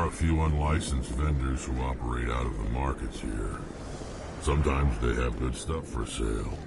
A few unlicensed vendors who operate out of the markets here. Sometimes they have good stuff for sale.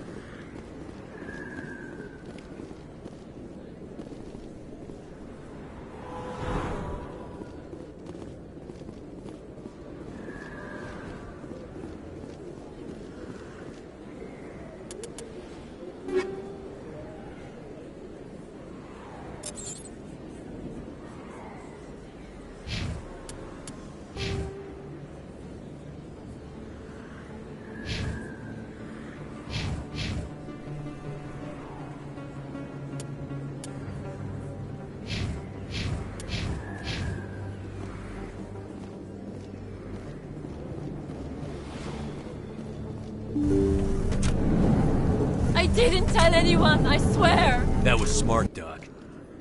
I didn't tell anyone, I swear! That was smart, Doc.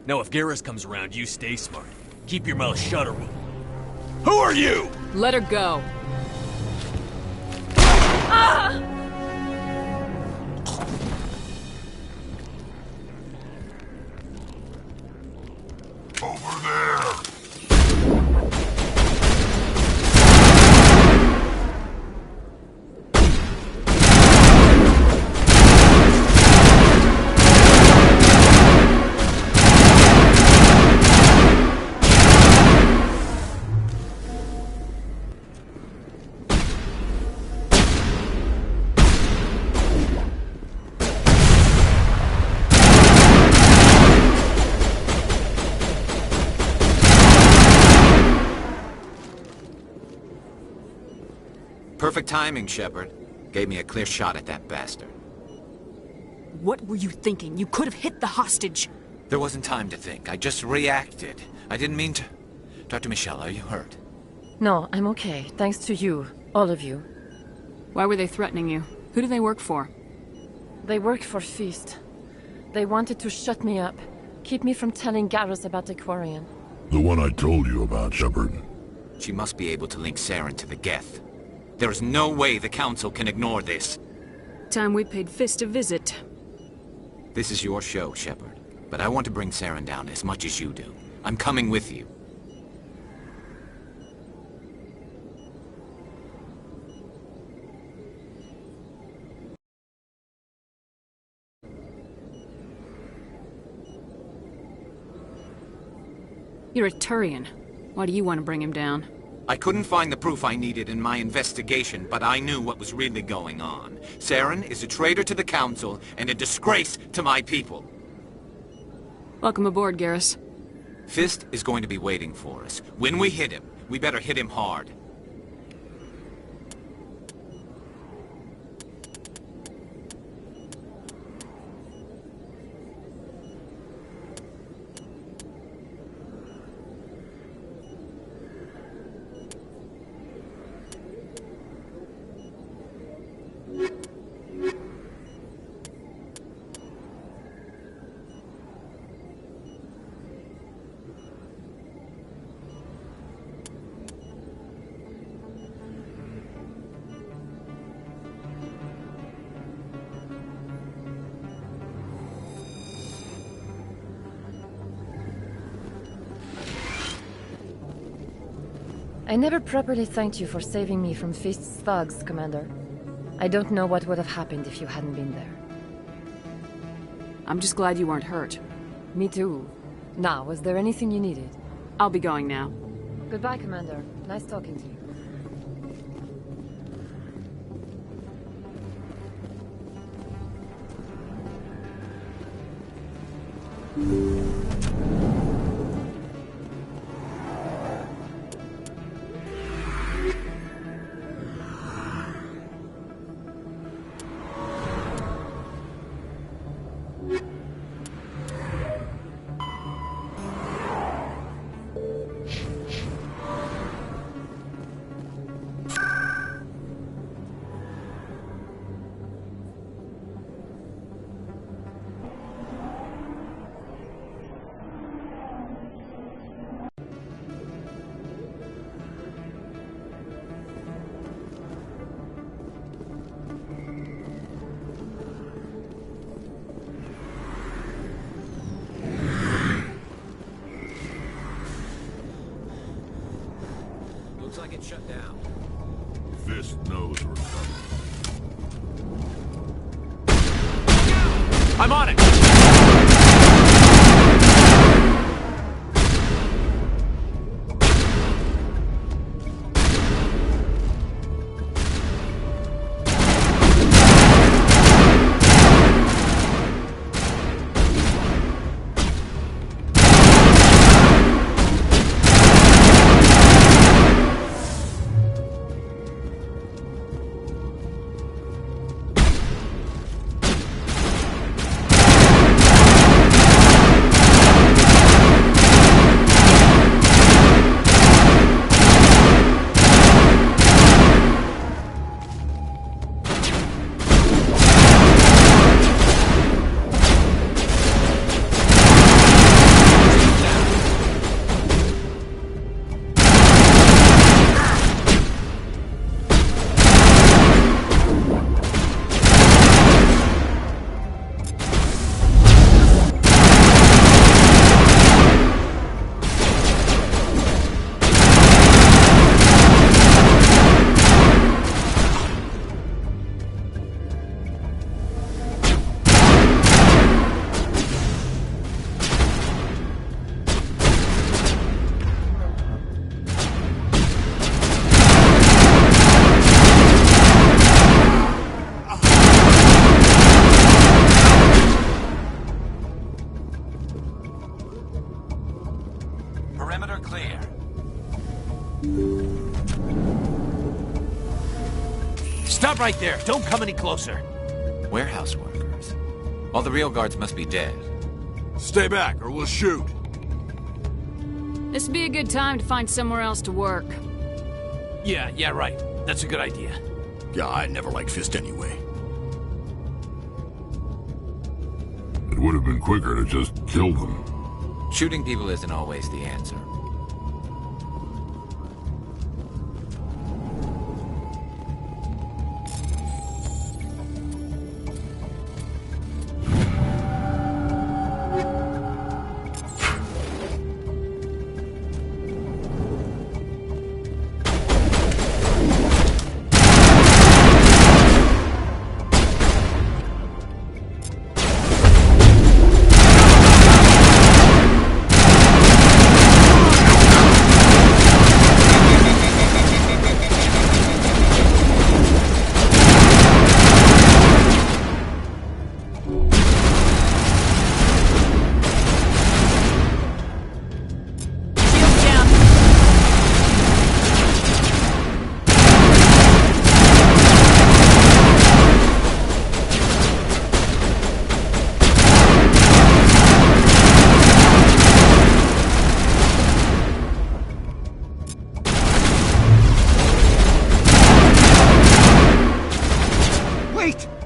Now if Garrus comes around, you stay smart. Keep your mouth shut or we'll... Who are you?! Let her go. Ah! Over there! Perfect timing, Shepard. Gave me a clear shot at that bastard. What were you thinking? You could have hit the hostage. There wasn't time to think. I just reacted. I didn't mean to... Dr. Michelle, are you hurt? No, I'm okay. Thanks to you. All of you. Why were they threatening you? Who do they work for? They work for Feast. They wanted to shut me up. Keep me from telling Garrus about the Quarian. The one I told you about, Shepard. She must be able to link Saren to the Geth. There is no way the Council can ignore this. Time we paid Fist a visit. This is your show, Shepard. But I want to bring Saren down as much as you do. I'm coming with you. You're a Turian. Why do you want to bring him down? I couldn't find the proof I needed in my investigation, but I knew what was really going on. Saren is a traitor to the Council and a disgrace to my people. Welcome aboard, Garrus. Fist is going to be waiting for us. When we hit him, we better hit him hard. I never properly thanked you for saving me from Feast's thugs, Commander. I don't know what would have happened if you hadn't been there. I'm just glad you weren't hurt. Me too. Now, was there anything you needed? I'll be going now. Goodbye, Commander. Nice talking to you. Looks like it's shut down. Fist knows we're coming. I'm on it! right there. Don't come any closer. Warehouse workers. All the real guards must be dead. Stay back, or we'll shoot. This'd be a good time to find somewhere else to work. Yeah, right. That's a good idea. Yeah, I never liked Fist anyway. It would have been quicker to just kill them. Shooting people isn't always the answer.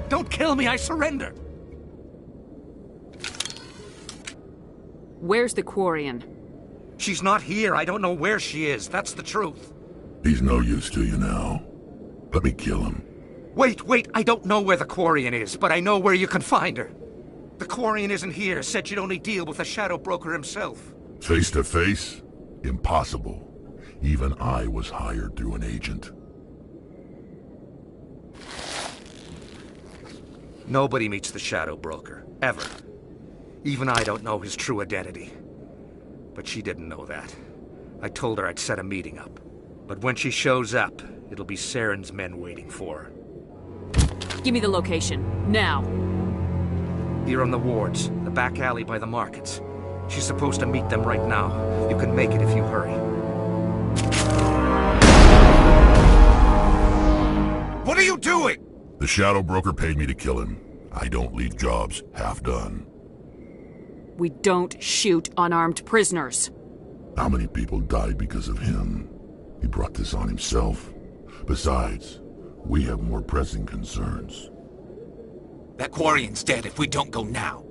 Don't kill me, I surrender! Where's the Quarian? She's not here. I don't know where she is. That's the truth. He's no use to you now. Let me kill him. Wait, I don't know where the Quarian is, but I know where you can find her. The Quarian isn't here. Said she'd only deal with the Shadow Broker himself. Face to face? Impossible. Even I was hired through an agent. Nobody meets the Shadow Broker, ever. Even I don't know his true identity. But she didn't know that. I told her I'd set a meeting up. But when she shows up, it'll be Saren's men waiting for her. Give me the location, now. Here on the wards, the back alley by the markets. She's supposed to meet them right now. You can make it if you hurry. What are you doing? The Shadow Broker paid me to kill him. I don't leave jobs half done. We don't shoot unarmed prisoners. How many people died because of him? He brought this on himself. Besides, we have more pressing concerns. That Quarian's dead if we don't go now.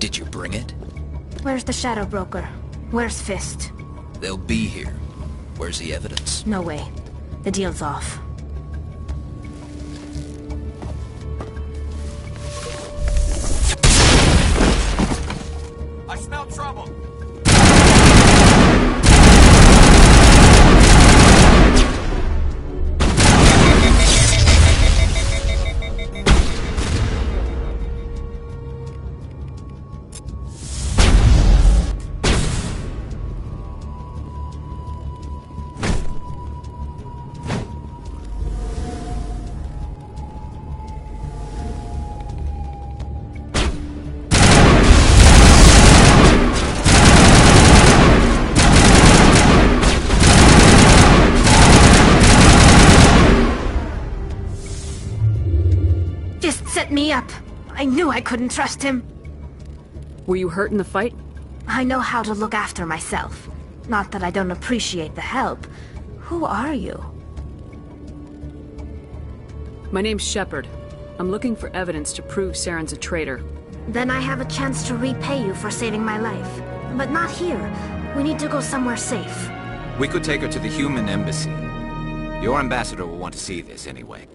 Did you bring it? Where's the Shadow Broker? Where's Fist? They'll be here. Where's the evidence? No way. The deal's off. I smell trouble! set me up. I knew I couldn't trust him. Were you hurt in the fight? I know how to look after myself. Not that I don't appreciate the help. Who are you? My name's Shepard. I'm looking for evidence to prove Saren's a traitor. Then I have a chance to repay you for saving my life. But not here. We need to go somewhere safe. We could take her to the human embassy. Your ambassador will want to see this anyway.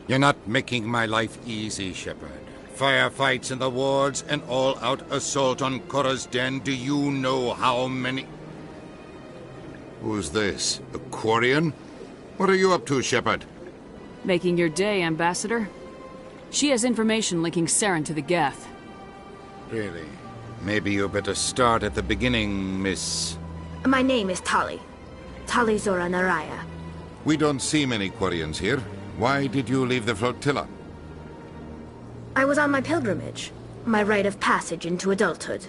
You're not making my life easy, Shepard. Firefights in the wards, an all-out assault on Korra's den. Do you know how many... Who's this? A Quarian? What are you up to, Shepard? Making your day, Ambassador. She has information linking Saren to the Geth. Really? Maybe you better start at the beginning, Miss... My name is Tali. Tali Zora Naraya. We don't see many Quarians here. Why did you leave the flotilla? I was on my pilgrimage. My rite of passage into adulthood.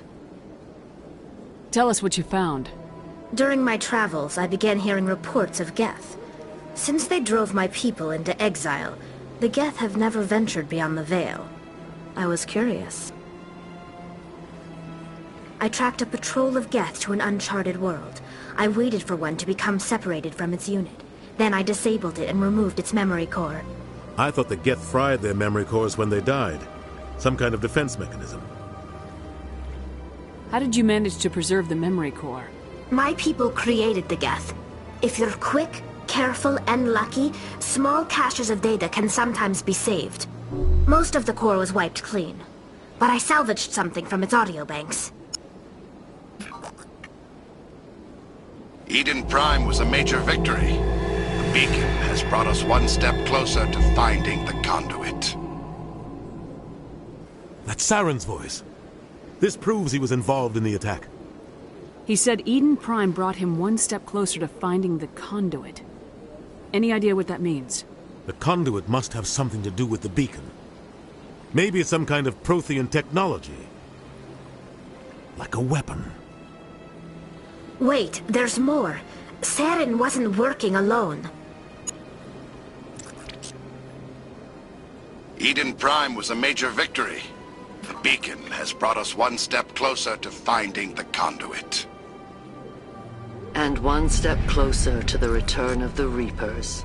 Tell us what you found. During my travels, I began hearing reports of Geth. Since they drove my people into exile, the Geth have never ventured beyond the Veil. I was curious. I tracked a patrol of Geth to an uncharted world. I waited for one to become separated from its unit. Then I disabled it and removed its memory core. I thought the Geth fried their memory cores when they died. Some kind of defense mechanism. How did you manage to preserve the memory core? My people created the Geth. If you're quick, careful, and lucky, small caches of data can sometimes be saved. Most of the core was wiped clean. But I salvaged something from its audio banks. Eden Prime was a major victory. The beacon has brought us one step closer to finding the conduit. That's Saren's voice. This proves he was involved in the attack. He said Eden Prime brought him one step closer to finding the conduit. Any idea what that means? The conduit must have something to do with the beacon. Maybe it's some kind of Prothean technology. Like a weapon. Wait, there's more. Saren wasn't working alone. Eden Prime was a major victory. The beacon has brought us one step closer to finding the conduit. And one step closer to the return of the Reapers.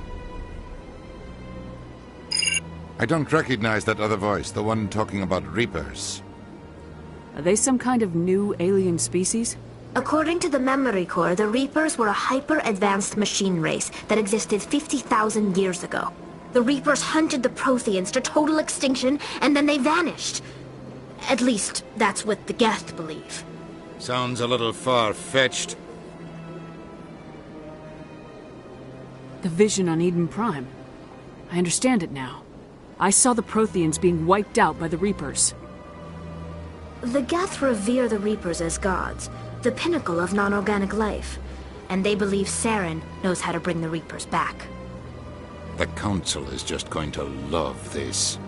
I don't recognize that other voice, the one talking about Reapers. Are they some kind of new alien species? According to the memory core, the Reapers were a hyper-advanced machine race that existed 50,000 years ago. The Reapers hunted the Protheans to total extinction, and then they vanished. At least, that's what the Geth believe. Sounds a little far-fetched. The vision on Eden Prime. I understand it now. I saw the Protheans being wiped out by the Reapers. The Geth revere the Reapers as gods, the pinnacle of non-organic life. And they believe Saren knows how to bring the Reapers back. The Council is just going to love this.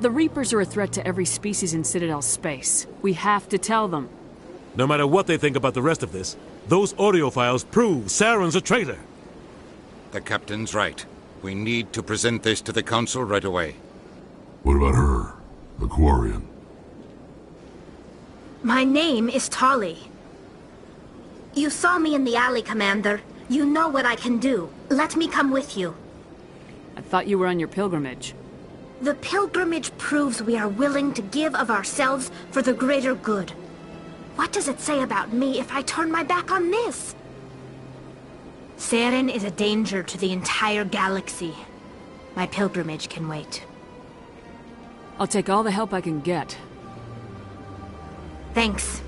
The Reapers are a threat to every species in Citadel space. We have to tell them. No matter what they think about the rest of this, those audio files prove Saren's a traitor. The Captain's right. We need to present this to the Council right away. What about her? The Quarian? My name is Tali. You saw me in the alley, Commander. You know what I can do. Let me come with you. I thought you were on your pilgrimage. The pilgrimage proves we are willing to give of ourselves for the greater good. What does it say about me if I turn my back on this? Saren is a danger to the entire galaxy. My pilgrimage can wait. I'll take all the help I can get. Thanks.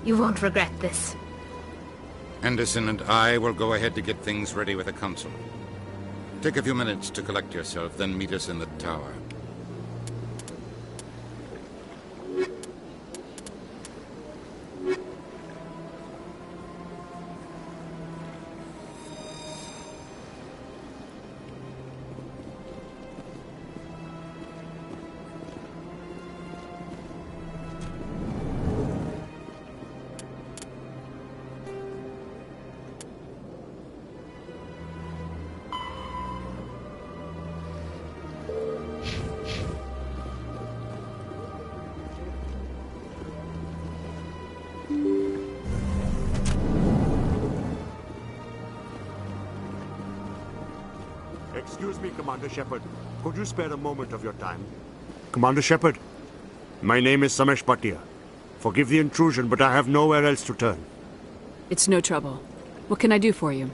You won't regret this. Anderson and I will go ahead to get things ready with the Council. Take a few minutes to collect yourself, then meet us in the tower. Excuse me, Commander Shepard. Could you spare a moment of your time? Commander Shepard, my name is Samesh Bhatia. Forgive the intrusion, but I have nowhere else to turn. It's no trouble. What can I do for you?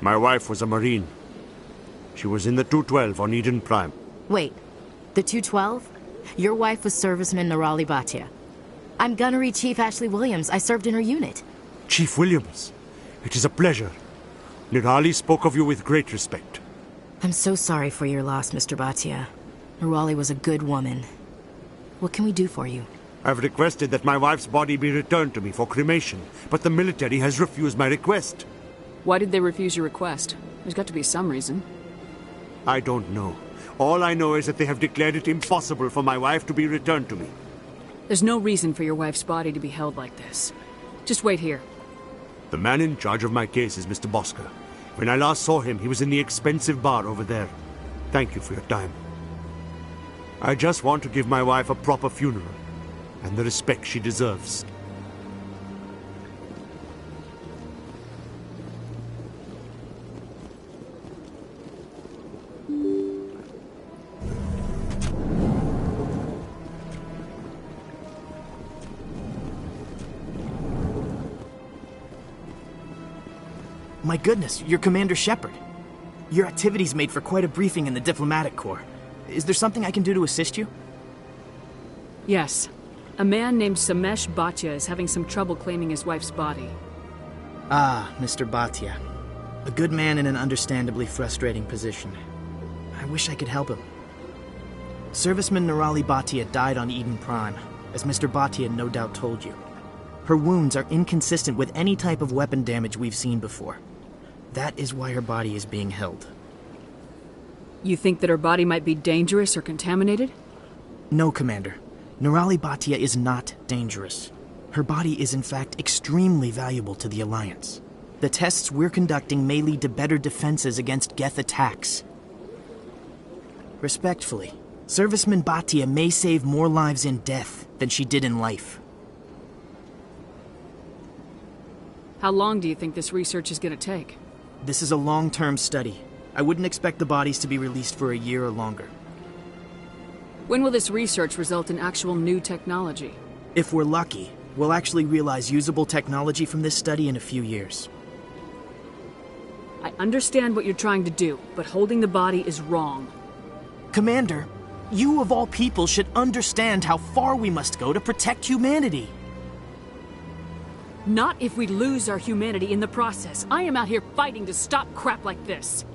My wife was a Marine. She was in the 212 on Eden Prime. Wait, the 212? Your wife was Serviceman Nirali Bhatia. I'm Gunnery Chief Ashley Williams. I served in her unit. Chief Williams, it is a pleasure. Nirali spoke of you with great respect. I'm so sorry for your loss, Mr. Bhatia. Nirali was a good woman. What can we do for you? I've requested that my wife's body be returned to me for cremation, but the military has refused my request. Why did they refuse your request? There's got to be some reason. I don't know. All I know is that they have declared it impossible for my wife to be returned to me. There's no reason for your wife's body to be held like this. Just wait here. The man in charge of my case is Mr. Bosker. When I last saw him, he was in the expensive bar over there. Thank you for your time. I just want to give my wife a proper funeral, and the respect she deserves. My goodness, you're Commander Shepard. Your activities made for quite a briefing in the Diplomatic Corps. Is there something I can do to assist you? Yes. A man named Samesh Bhatia is having some trouble claiming his wife's body. Ah, Mr. Bhatia. A good man in an understandably frustrating position. I wish I could help him. Serviceman Nirali Bhatia died on Eden Prime, as Mr. Bhatia no doubt told you. Her wounds are inconsistent with any type of weapon damage we've seen before. That is why her body is being held. You think that her body might be dangerous or contaminated? No, Commander. Nirali Bhatia is not dangerous. Her body is in fact extremely valuable to the Alliance. The tests we're conducting may lead to better defenses against Geth attacks. Respectfully, Serviceman Bhatia may save more lives in death than she did in life. How long do you think this research is going to take? This is a long-term study. I wouldn't expect the bodies to be released for a year or longer. When will this research result in actual new technology? If we're lucky, we'll actually realize usable technology from this study in a few years. I understand what you're trying to do, but holding the body is wrong. Commander, you of all people should understand how far we must go to protect humanity. Not if we lose our humanity in the process. I am out here fighting to stop crap like this.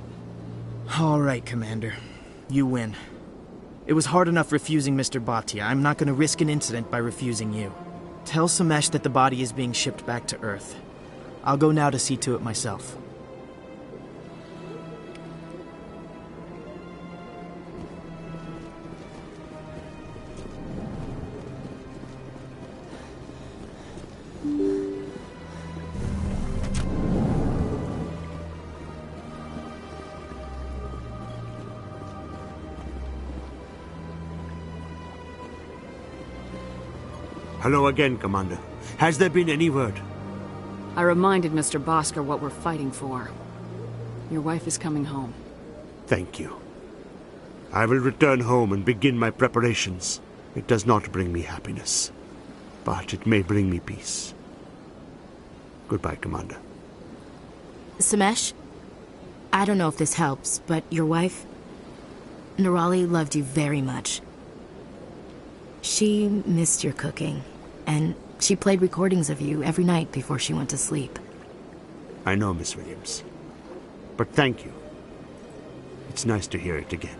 All right, Commander. You win. It was hard enough refusing Mr. Bhatia. I'm not going to risk an incident by refusing you. Tell Samesh that the body is being shipped back to Earth. I'll go now to see to it myself. Hello again, Commander. Has there been any word? I reminded Mr. Bosker what we're fighting for. Your wife is coming home. Thank you. I will return home and begin my preparations. It does not bring me happiness, but it may bring me peace. Goodbye, Commander. Samesh, I don't know if this helps, but your wife, Nirali, loved you very much. She missed your cooking, and she played recordings of you every night before she went to sleep. I know, Miss Williams. But thank you. It's nice to hear it again.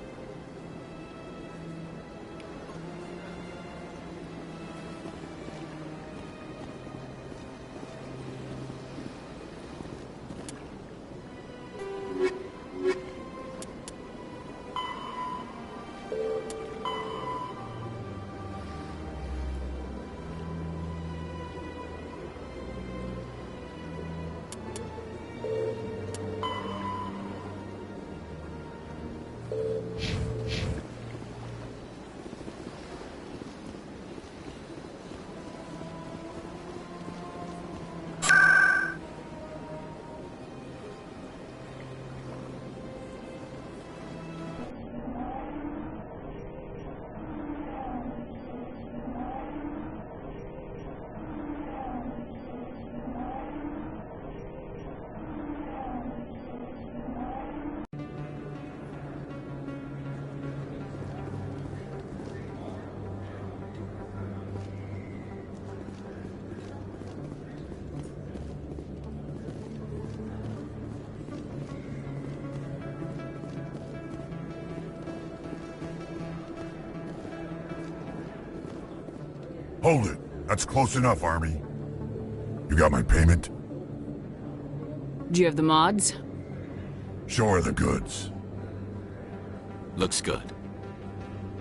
Hold it. That's close enough, Army. You got my payment? Do you have the mods? Show her the goods. Looks good.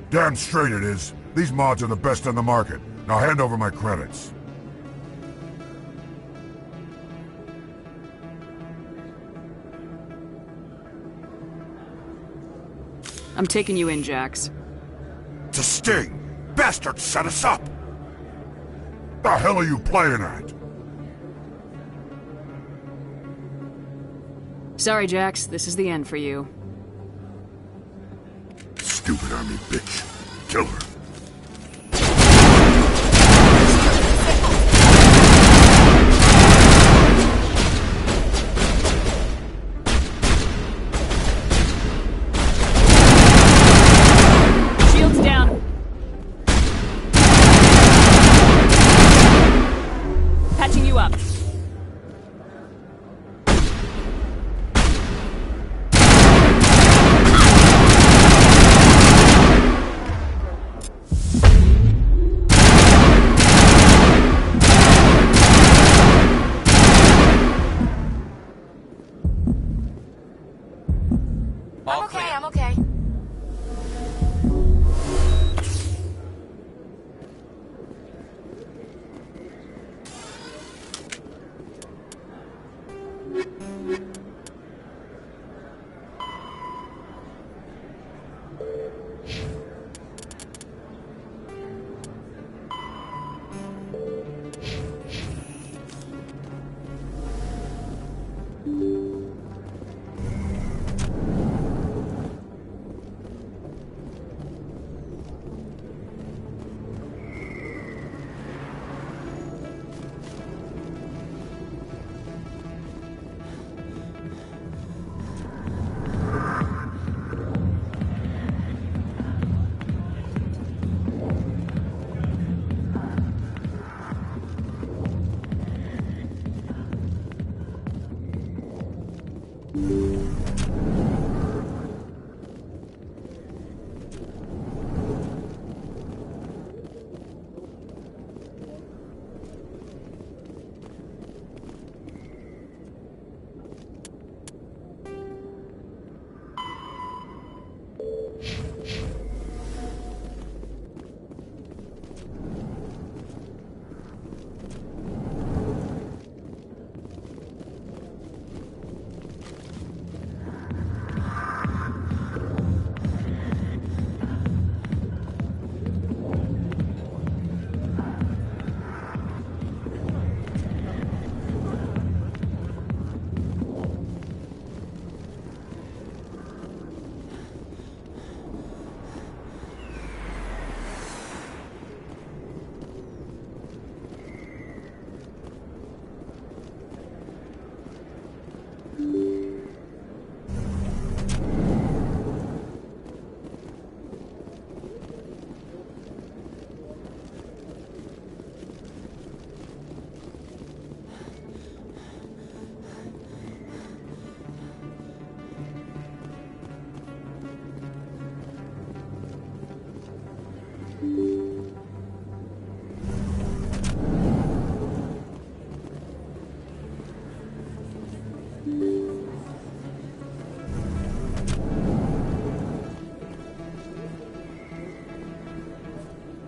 Damn straight it is. These mods are the best on the market. Now hand over my credits. I'm taking you in, Jax. It's a sting! Bastard set us up! The hell are you playing at? Sorry, Jax. This is the end for you. Stupid Army bitch. Kill her. Shields down. Patching you up. I'm okay.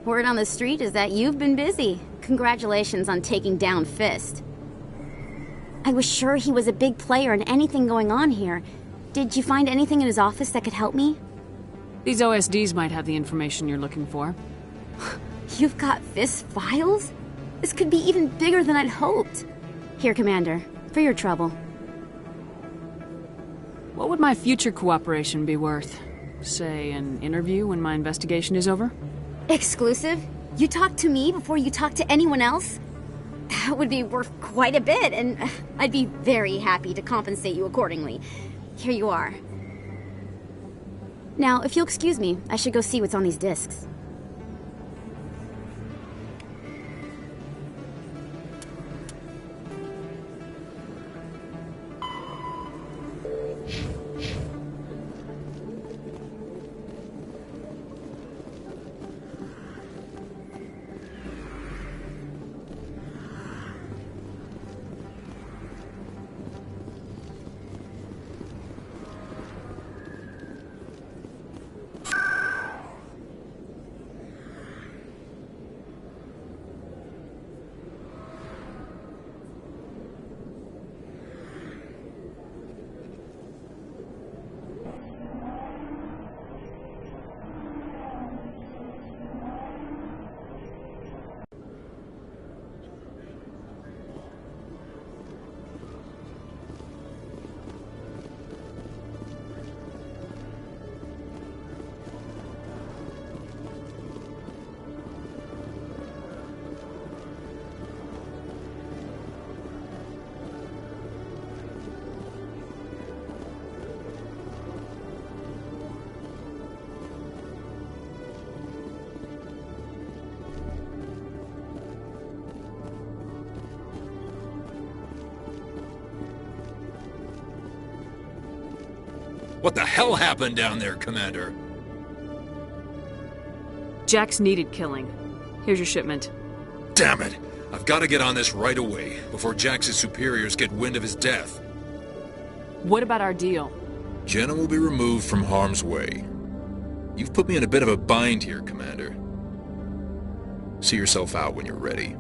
Word on the street is that you've been busy. Congratulations on taking down Fist. I was sure he was a big player in anything going on here. Did you find anything in his office that could help me? These OSDs might have the information you're looking for. You've got Fist's files? This could be even bigger than I'd hoped. Here, Commander, for your trouble. What would my future cooperation be worth? Say, an interview when my investigation is over? Exclusive? You talk to me before you talk to anyone else? That would be worth quite a bit, and I'd be very happy to compensate you accordingly. Here you are. Now, if you'll excuse me, I should go see what's on these discs. What the hell happened down there, Commander? Jax needed killing. Here's your shipment. Damn it! I've got to get on this right away, before Jax's superiors get wind of his death. What about our deal? Jenna will be removed from harm's way. You've put me in a bit of a bind here, Commander. See yourself out when you're ready.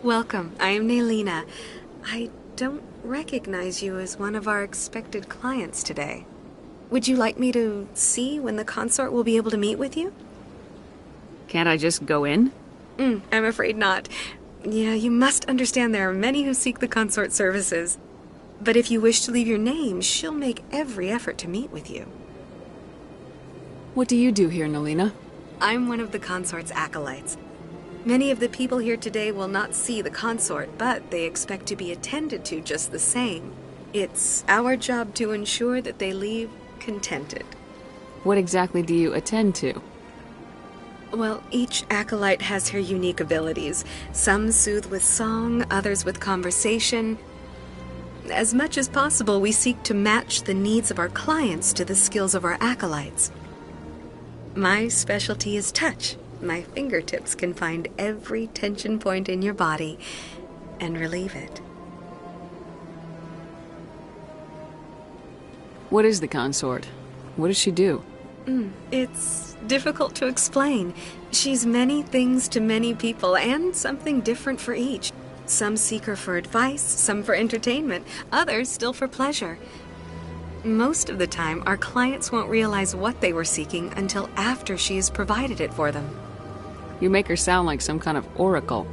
Welcome. I am Nelina. I don't recognize you as one of our expected clients today. Would you like me to see when the consort will be able to meet with you? Can't I just go in? I'm afraid not. Yeah, you must understand there are many who seek the consort services. But if you wish to leave your name, she'll make every effort to meet with you. What do you do here, Nelina? I'm one of the consort's acolytes. Many of the people here today will not see the consort, but they expect to be attended to just the same. It's our job to ensure that they leave contented. What exactly do you attend to? Well, each acolyte has her unique abilities. Some soothe with song, others with conversation. As much as possible, we seek to match the needs of our clients to the skills of our acolytes. My specialty is touch. My fingertips can find every tension point in your body and relieve it. What is the consort? What does she do? It's difficult to explain. She's many things to many people, and something different for each. Some seek her for advice, some for entertainment, others still for pleasure. Most of the time, our clients won't realize what they were seeking until after she has provided it for them. You make her sound like some kind of oracle.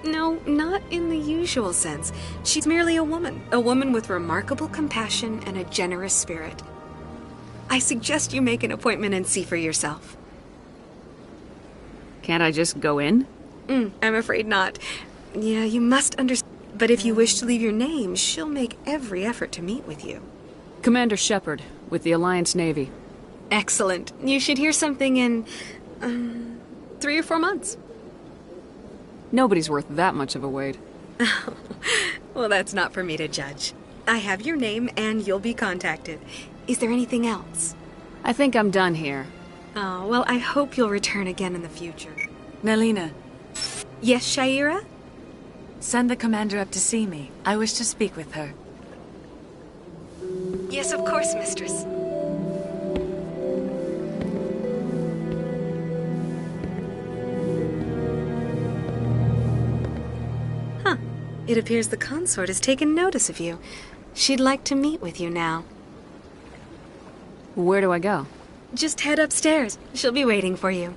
No, not in the usual sense. She's merely a woman with remarkable compassion and a generous spirit. I suggest you make an appointment and see for yourself. Can't I just go in? I'm afraid not. Yeah, you must understand. But if you wish to leave your name, she'll make every effort to meet with you. Commander Shepard, with the Alliance Navy. Excellent. You should hear something in 3 or 4 months. Nobody's worth that much of a wait. Well, that's not for me to judge. I have your name and you'll be contacted. Is there anything else? I think I'm done here. Oh, well, I hope you'll return again in the future. Nelina. Yes, Shaira? Send the commander up to see me. I wish to speak with her. Yes, of course, mistress. It appears the consort has taken notice of you. She'd like to meet with you now. Where do I go? Just head upstairs. She'll be waiting for you.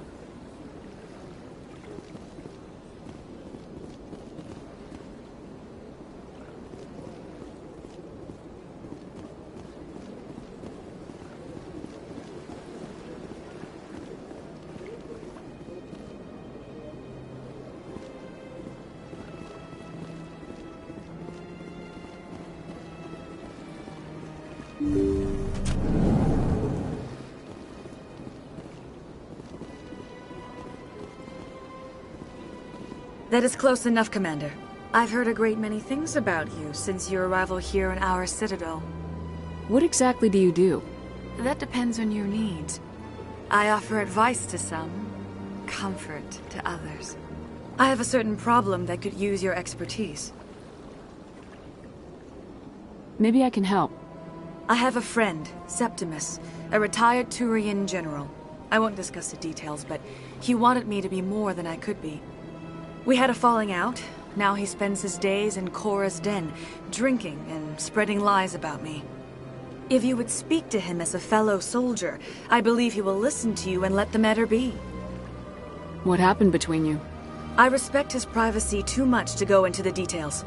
That is close enough, Commander. I've heard a great many things about you since your arrival here in our citadel. What exactly do you do? That depends on your needs. I offer advice to some, comfort to others. I have a certain problem that could use your expertise. Maybe I can help. I have a friend, Septimus, a retired Turian general. I won't discuss the details, but he wanted me to be more than I could be. We had a falling out. Now he spends his days in Korra's den, drinking and spreading lies about me. If you would speak to him as a fellow soldier, I believe he will listen to you and let the matter be. What happened between you? I respect his privacy too much to go into the details.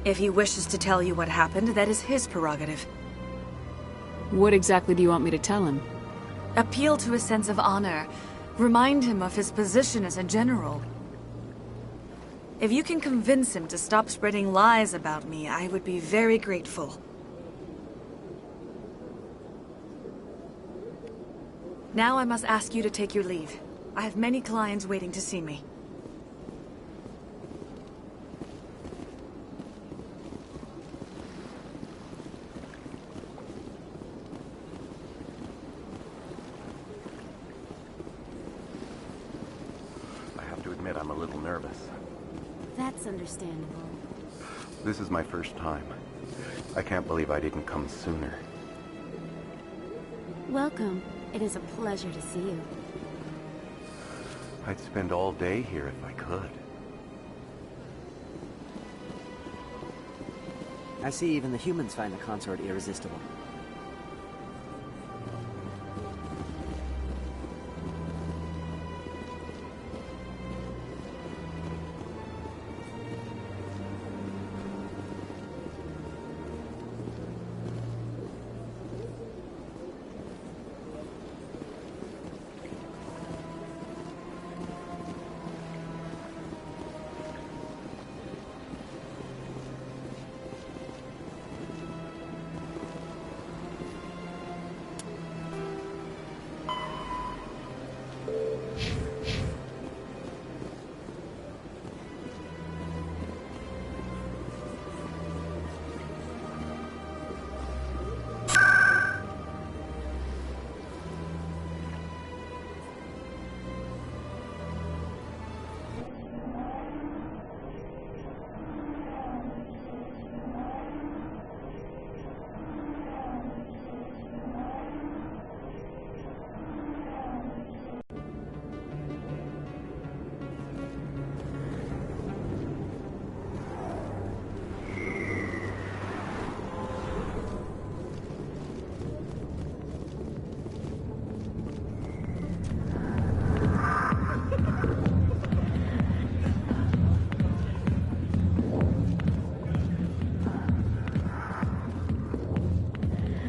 If he wishes to tell you what happened, that is his prerogative. What exactly do you want me to tell him? Appeal to his sense of honor. Remind him of his position as a general. If you can convince him to stop spreading lies about me, I would be very grateful. Now I must ask you to take your leave. I have many clients waiting to see me. I have to admit I'm a little nervous. That's understandable. This is my first time. I can't believe I didn't come sooner. Welcome. It is a pleasure to see you. I'd spend all day here if I could. I see even the humans find the consort irresistible.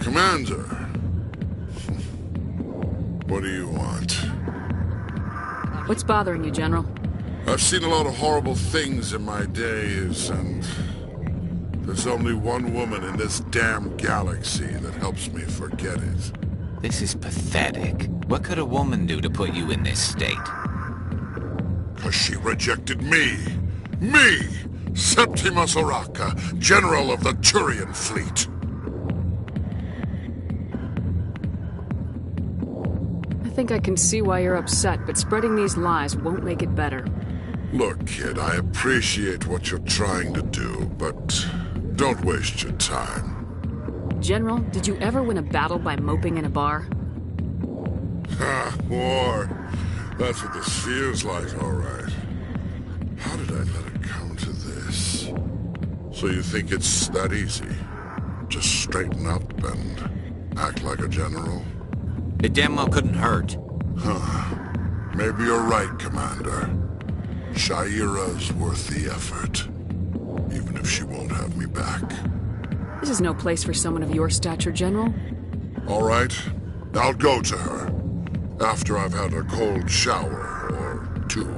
Commander, what do you want? What's bothering you, General? I've seen a lot of horrible things in my days, and there's only one woman in this damn galaxy that helps me forget it. This is pathetic. What could a woman do to put you in this state? 'Cause she rejected me! Me! Septimus Oraka, General of the Turian Fleet! I think I can see why you're upset, but spreading these lies won't make it better. Look, kid, I appreciate what you're trying to do, but don't waste your time. General, did you ever win a battle by moping in a bar? Ha, war. That's what this feels like, all right. How did I let it come to this? So you think it's that easy? Just straighten up and act like a general? It damn well couldn't hurt. Huh. Maybe you're right, Commander. Sha'ira's worth the effort. Even if she won't have me back. This is no place for someone of your stature, General. All right. I'll go to her. After I've had a cold shower or two.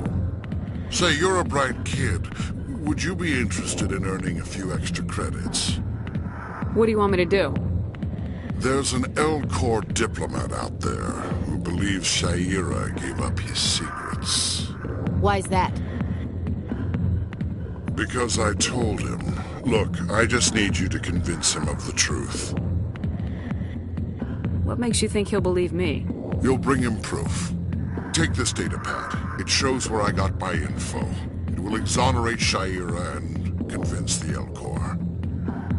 Say, you're a bright kid. Would you be interested in earning a few extra credits? What do you want me to do? There's an Elcor diplomat out there who believes Sha'ira gave up his secrets. Why's that? Because I told him. Look, I just need you to convince him of the truth. What makes you think he'll believe me? You'll bring him proof. Take this datapad. It shows where I got my info. It will exonerate Sha'ira and convince the Elcor.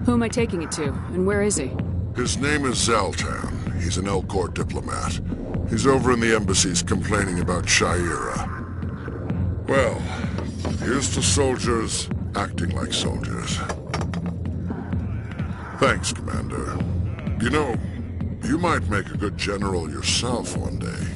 Who am I taking it to, and where is he? His name is Zaltan. He's an Elcor diplomat. He's over in the embassies complaining about Sha'ira. Well, here's to soldiers acting like soldiers. Thanks, Commander. You know, you might make a good general yourself one day.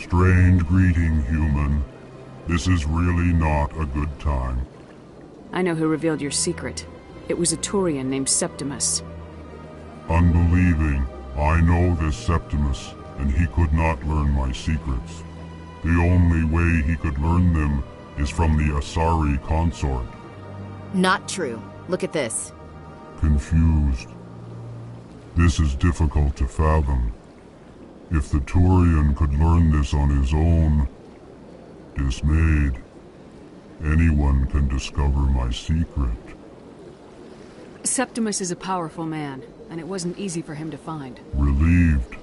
Strange greeting, human. This is really not a good time. I know who revealed your secret. It was a Turian named Septimus. Unbelieving, I know this Septimus, and he could not learn my secrets. The only way he could learn them is from the Asari consort. Not true. Look at this. Confused. This is difficult to fathom. If the Turian could learn this on his own, dismayed, anyone can discover my secret. Septimus is a powerful man, and it wasn't easy for him to find. Relieved.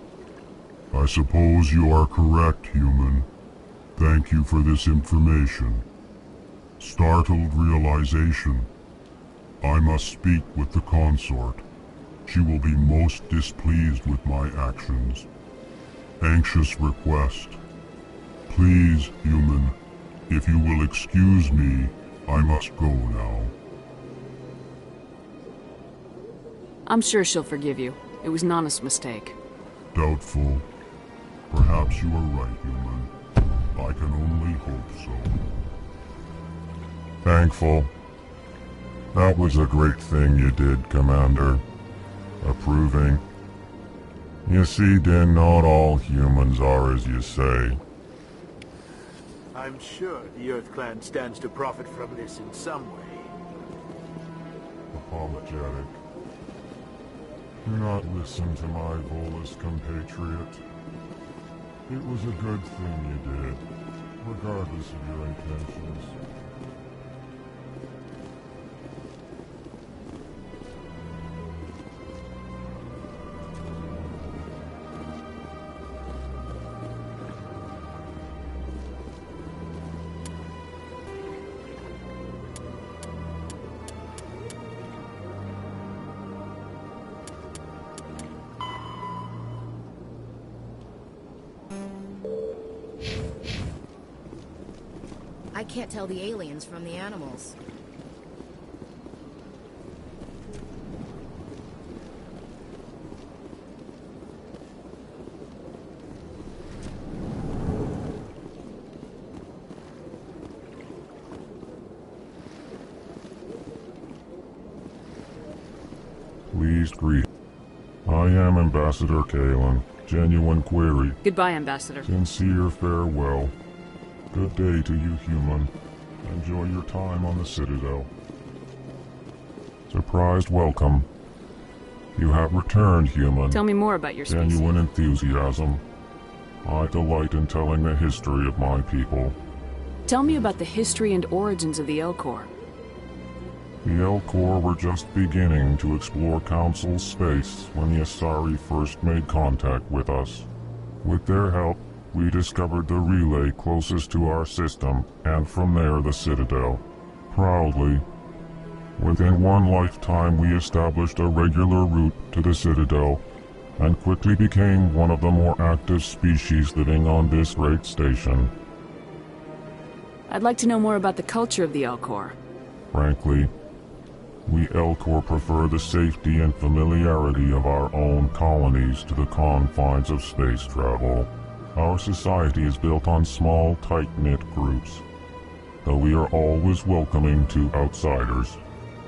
I suppose you are correct, human. Thank you for this information. Startled realization. I must speak with the consort. She will be most displeased with my actions. Anxious request. Please, human, if you will excuse me, I must go now. I'm sure she'll forgive you. It was Nana's mistake. Doubtful. Perhaps you are right, human. I can only hope so. Thankful. That was a great thing you did, Commander. Approving. You see, Din, not all humans are as you say. I'm sure the Earth Clan stands to profit from this in some way. Apologetic. Do not listen to my Volus compatriot. It was a good thing you did, regardless of your intentions. I can't tell the aliens from the animals. Pleased greet. I am Ambassador Kalen. Genuine query. Goodbye, Ambassador. Sincere farewell. Good day to you, human. Enjoy your time on the Citadel. Surprised welcome. You have returned, human. Tell me more about your species. Genuine enthusiasm. I delight in telling the history of my people. Tell me about the history and origins of the Elcor. The Elcor were just beginning to explore Council space when the Asari first made contact with us. With their help, we discovered the relay closest to our system, and from there the Citadel. Proudly. Within one lifetime we established a regular route to the Citadel, and quickly became one of the more active species living on this great station. I'd like to know more about the culture of the Elcor. Frankly, we Elcor prefer the safety and familiarity of our own colonies to the confines of space travel. Our society is built on small, tight-knit groups, though we are always welcoming to outsiders.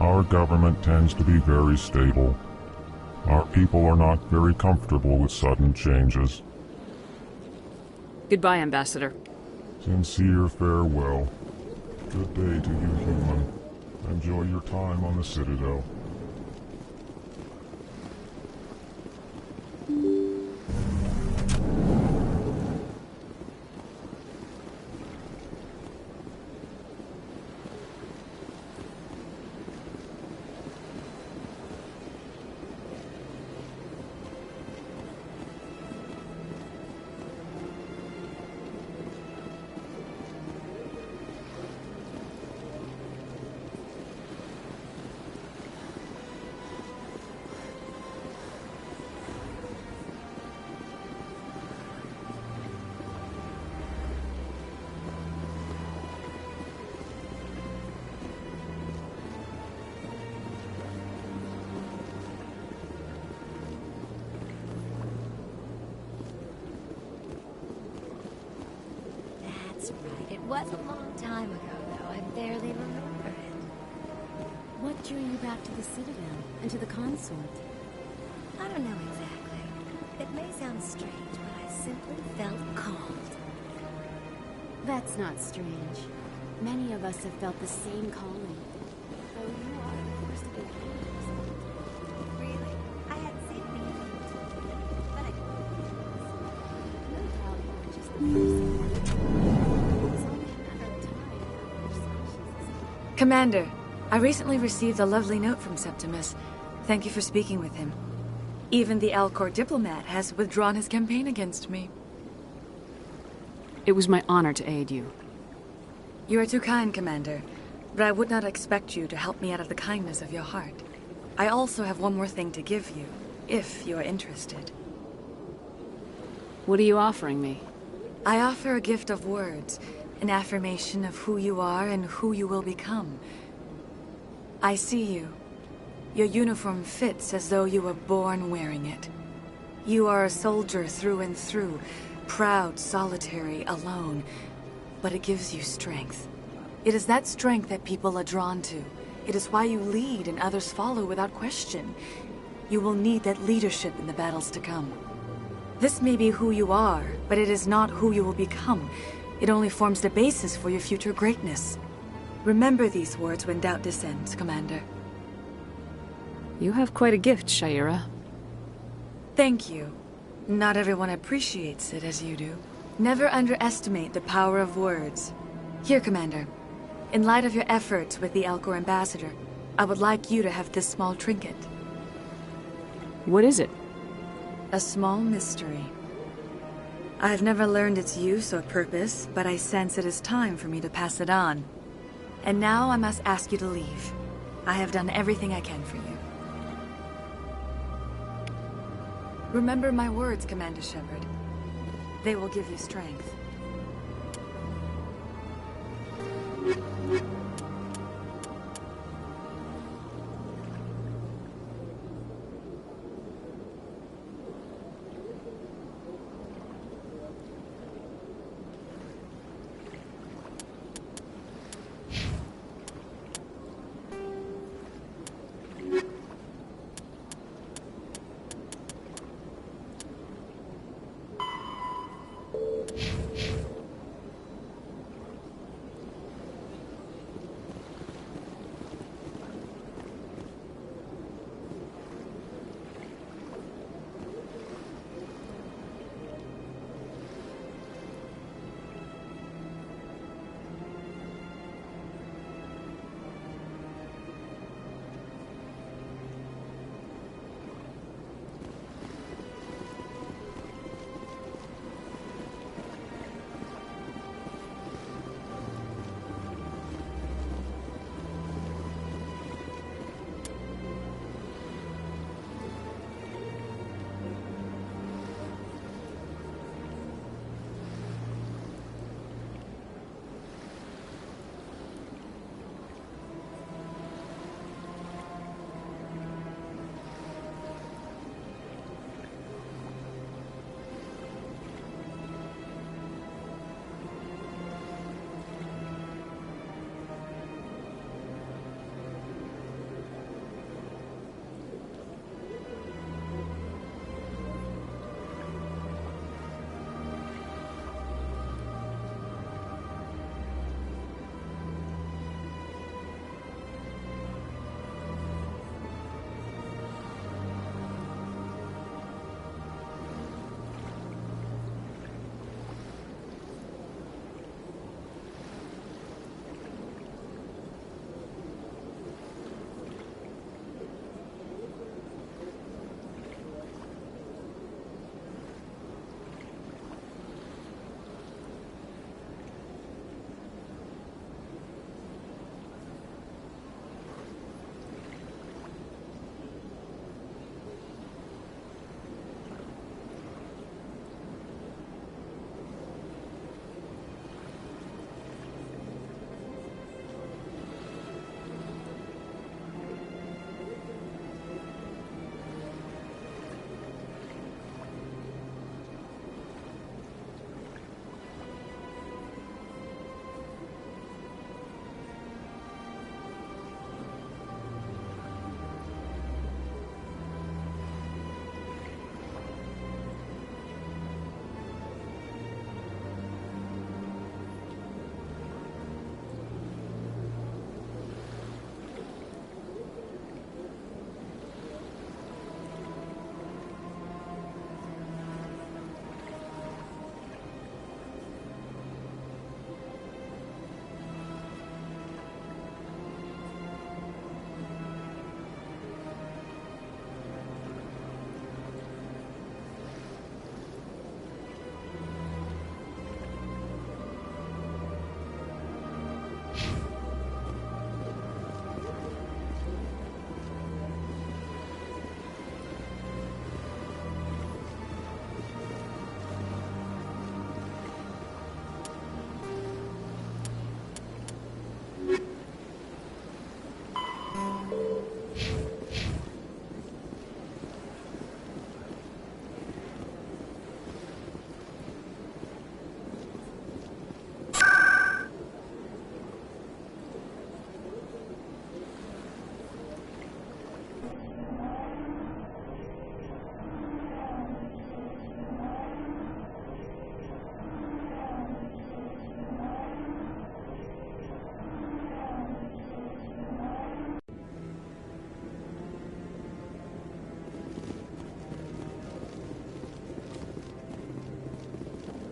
Our government tends to be very stable. Our people are not very comfortable with sudden changes. Goodbye, Ambassador. Sincere farewell. Good day to you, human. Enjoy your time on the Citadel. That's right. It was a long time ago, though. I barely remember it. What drew you back to the Citadel and to the consort? I don't know exactly. It may sound strange, but I simply felt called. That's not strange. Many of us have felt the same calling. Though you are the first of your kind. Really? I hadn't seen any of them. But I... No doubt you were just the first of your It's only a matter of time before your species is... Commander, I recently received a lovely note from Septimus. Thank you for speaking with him. Even the Alcor diplomat has withdrawn his campaign against me. It was my honor to aid you. You are too kind, Commander, but I would not expect you to help me out of the kindness of your heart. I also have one more thing to give you, if you are interested. What are you offering me? I offer a gift of words, an affirmation of who you are and who you will become. I see you. Your uniform fits as though you were born wearing it. You are a soldier through and through, proud, solitary, alone. But it gives you strength. It is that strength that people are drawn to. It is why you lead and others follow without question. You will need that leadership in the battles to come. This may be who you are, but it is not who you will become. It only forms the basis for your future greatness. Remember these words when doubt descends, Commander. You have quite a gift, Sha'ira. Thank you. Not everyone appreciates it as you do. Never underestimate the power of words. Here, Commander. In light of your efforts with the Alcor ambassador, I would like you to have this small trinket. What is it? A small mystery. I have never learned its use or purpose, but I sense it is time for me to pass it on. And now I must ask you to leave. I have done everything I can for you. Remember my words, Commander Shepard. They will give you strength.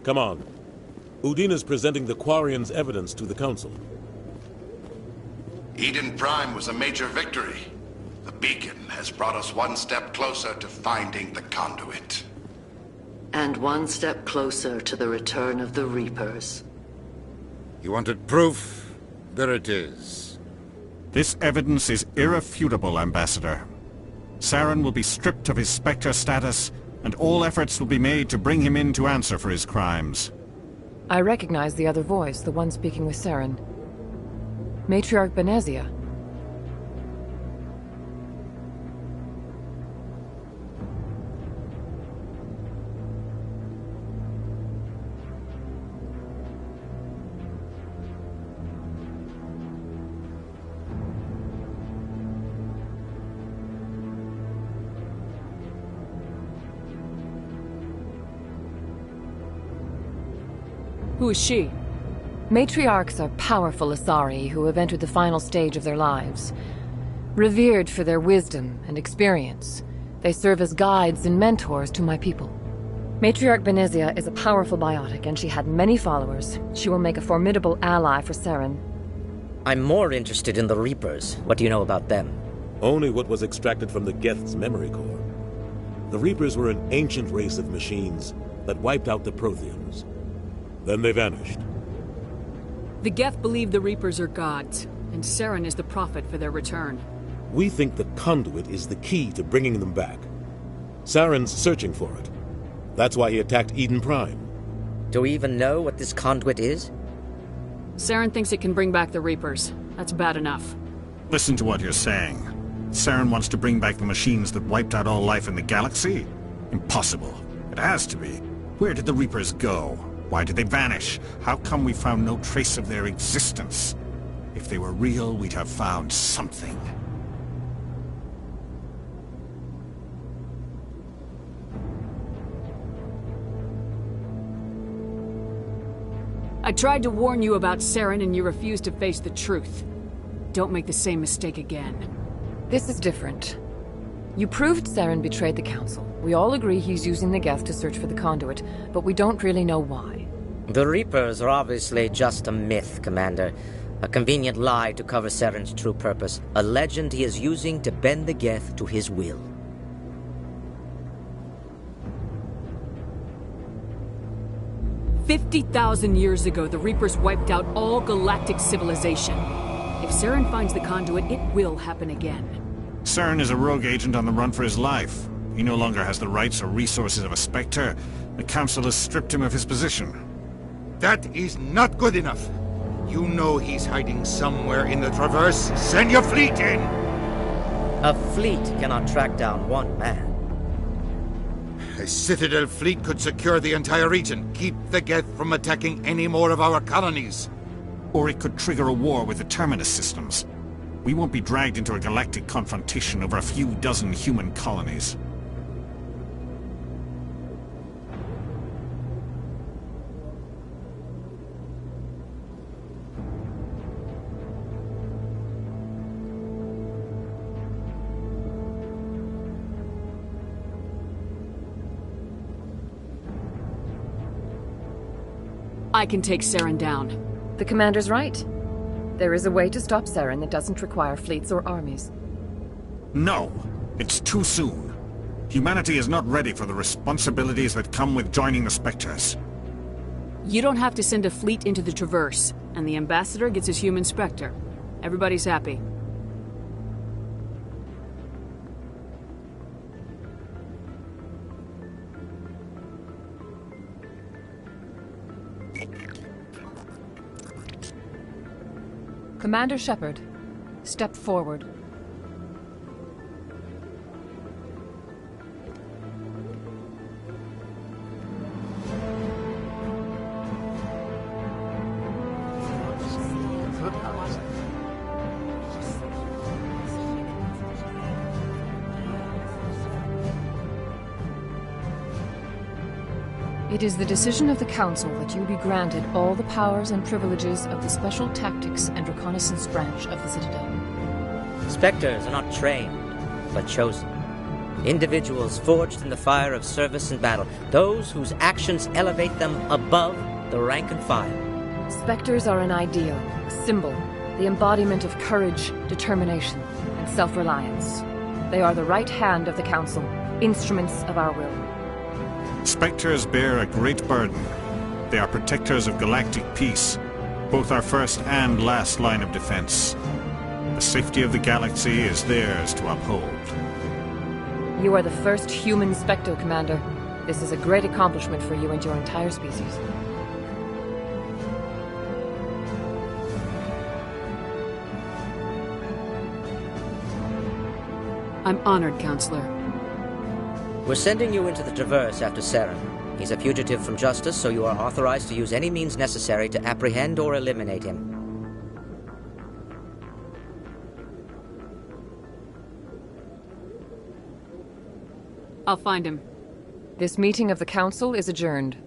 Come on. Udina's presenting the Quarian's evidence to the Council. Eden Prime was a major victory. The beacon has brought us one step closer to finding the conduit. And one step closer to the return of the Reapers. You wanted proof? There it is. This evidence is irrefutable, Ambassador. Saren will be stripped of his Spectre status, and all efforts will be made to bring him in to answer for his crimes. I recognize the other voice, the one speaking with Saren. Matriarch Benezia. Who is she? Matriarchs are powerful Asari who have entered the final stage of their lives. Revered for their wisdom and experience, they serve as guides and mentors to my people. Matriarch Benezia is a powerful biotic, and she had many followers. She will make a formidable ally for Saren. I'm more interested in the Reapers. What do you know about them? Only what was extracted from the Geth's memory core. The Reapers were an ancient race of machines that wiped out the Protheans. Then they vanished. The Geth believe the Reapers are gods, and Saren is the prophet for their return. We think the conduit is the key to bringing them back. Saren's searching for it. That's why he attacked Eden Prime. Do we even know what this conduit is? Saren thinks it can bring back the Reapers. That's bad enough. Listen to what you're saying. Saren wants to bring back the machines that wiped out all life in the galaxy? Impossible. It has to be. Where did the Reapers go? Why did they vanish? How come we found no trace of their existence? If they were real, we'd have found something. I tried to warn you about Saren and you refused to face the truth. Don't make the same mistake again. This is different. You proved Saren betrayed the Council. We all agree he's using the Geth to search for the conduit, but we don't really know why. The Reapers are obviously just a myth, Commander. A convenient lie to cover Saren's true purpose. A legend he is using to bend the Geth to his will. "50,000 years ago, the Reapers wiped out all galactic civilization. If Saren finds the conduit, it will happen again." Saren is a rogue agent on the run for his life. He no longer has the rights or resources of a Spectre. The Council has stripped him of his position. That is not good enough. You know he's hiding somewhere in the Traverse. Send your fleet in! A fleet cannot track down one man. A Citadel fleet could secure the entire region, keep the Geth from attacking any more of our colonies. Or it could trigger a war with the Terminus systems. We won't be dragged into a galactic confrontation over a few dozen human colonies. I can take Saren down. The Commander's right. There is a way to stop Saren that doesn't require fleets or armies. No, it's too soon. Humanity is not ready for the responsibilities that come with joining the Spectres. You don't have to send a fleet into the Traverse, and the Ambassador gets his human Spectre. Everybody's happy. Commander Shepard, step forward. It is the decision of the Council that you be granted all the powers and privileges of the Special Tactics and Reconnaissance branch of the Citadel. Spectres are not trained, but chosen. Individuals forged in the fire of service and battle. Those whose actions elevate them above the rank and file. Spectres are an ideal, a symbol, the embodiment of courage, determination, and self-reliance. They are the right hand of the Council, instruments of our will. Spectres bear a great burden. They are protectors of galactic peace, both our first and last line of defense. The safety of the galaxy is theirs to uphold. You are the first human Specto, Commander. This is a great accomplishment for you and your entire species. I'm honored, Counselor. We're sending you into the Traverse after Saren. He's a fugitive from justice, so you are authorized to use any means necessary to apprehend or eliminate him. I'll find him. This meeting of the Council is adjourned.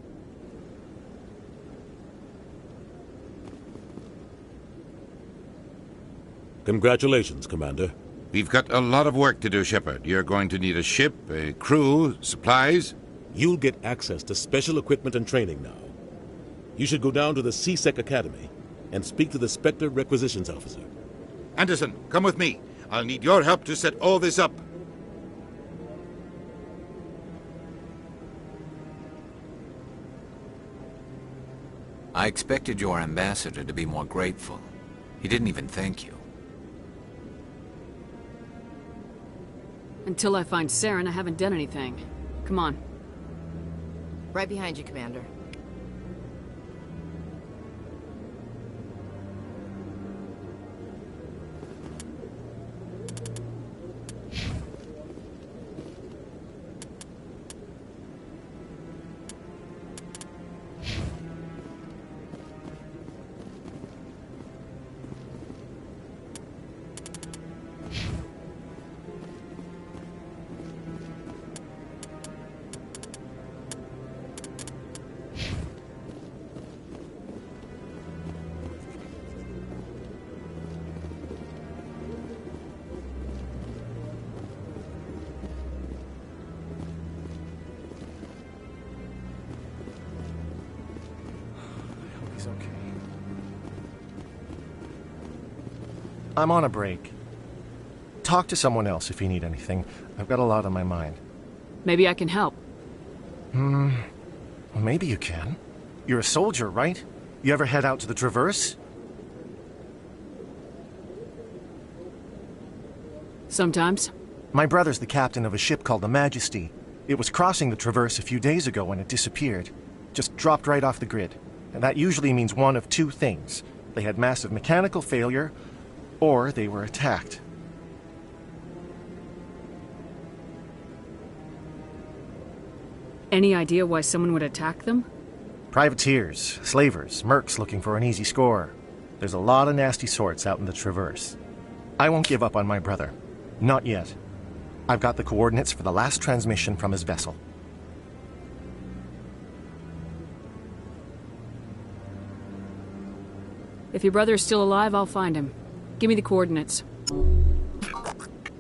Congratulations, Commander. We've got a lot of work to do, Shepard. You're going to need a ship, a crew, supplies. You'll get access to special equipment and training now. You should go down to the C-Sec Academy and speak to the Spectre Requisitions Officer. Anderson, come with me. I'll need your help to set all this up. I expected your ambassador to be more grateful. He didn't even thank you. Until I find Saren, I haven't done anything. Come on. Right behind you, Commander. I'm on a break. Talk to someone else if you need anything. I've got a lot on my mind. Maybe I can help. Well, maybe you can. You're a soldier, right? You ever head out to the Traverse? Sometimes. My brother's the captain of a ship called the Majesty. It was crossing the Traverse a few days ago when it disappeared. Just dropped right off the grid. And that usually means one of two things. They had massive mechanical failure, or they were attacked. Any idea why someone would attack them? Privateers, slavers, mercs looking for an easy score. There's a lot of nasty sorts out in the Traverse. I won't give up on my brother. Not yet. I've got the coordinates for the last transmission from his vessel. If your brother is still alive, I'll find him. Give me the coordinates.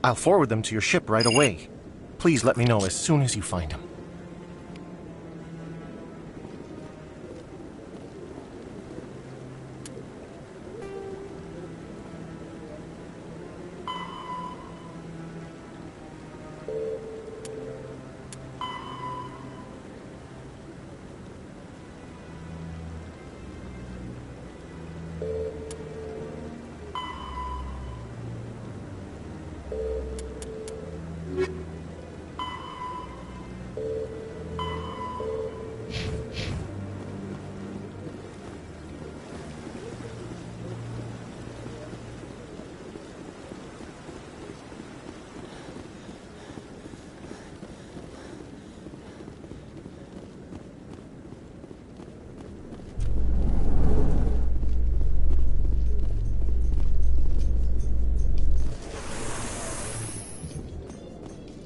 I'll forward them to your ship right away. Please let me know as soon as you find him.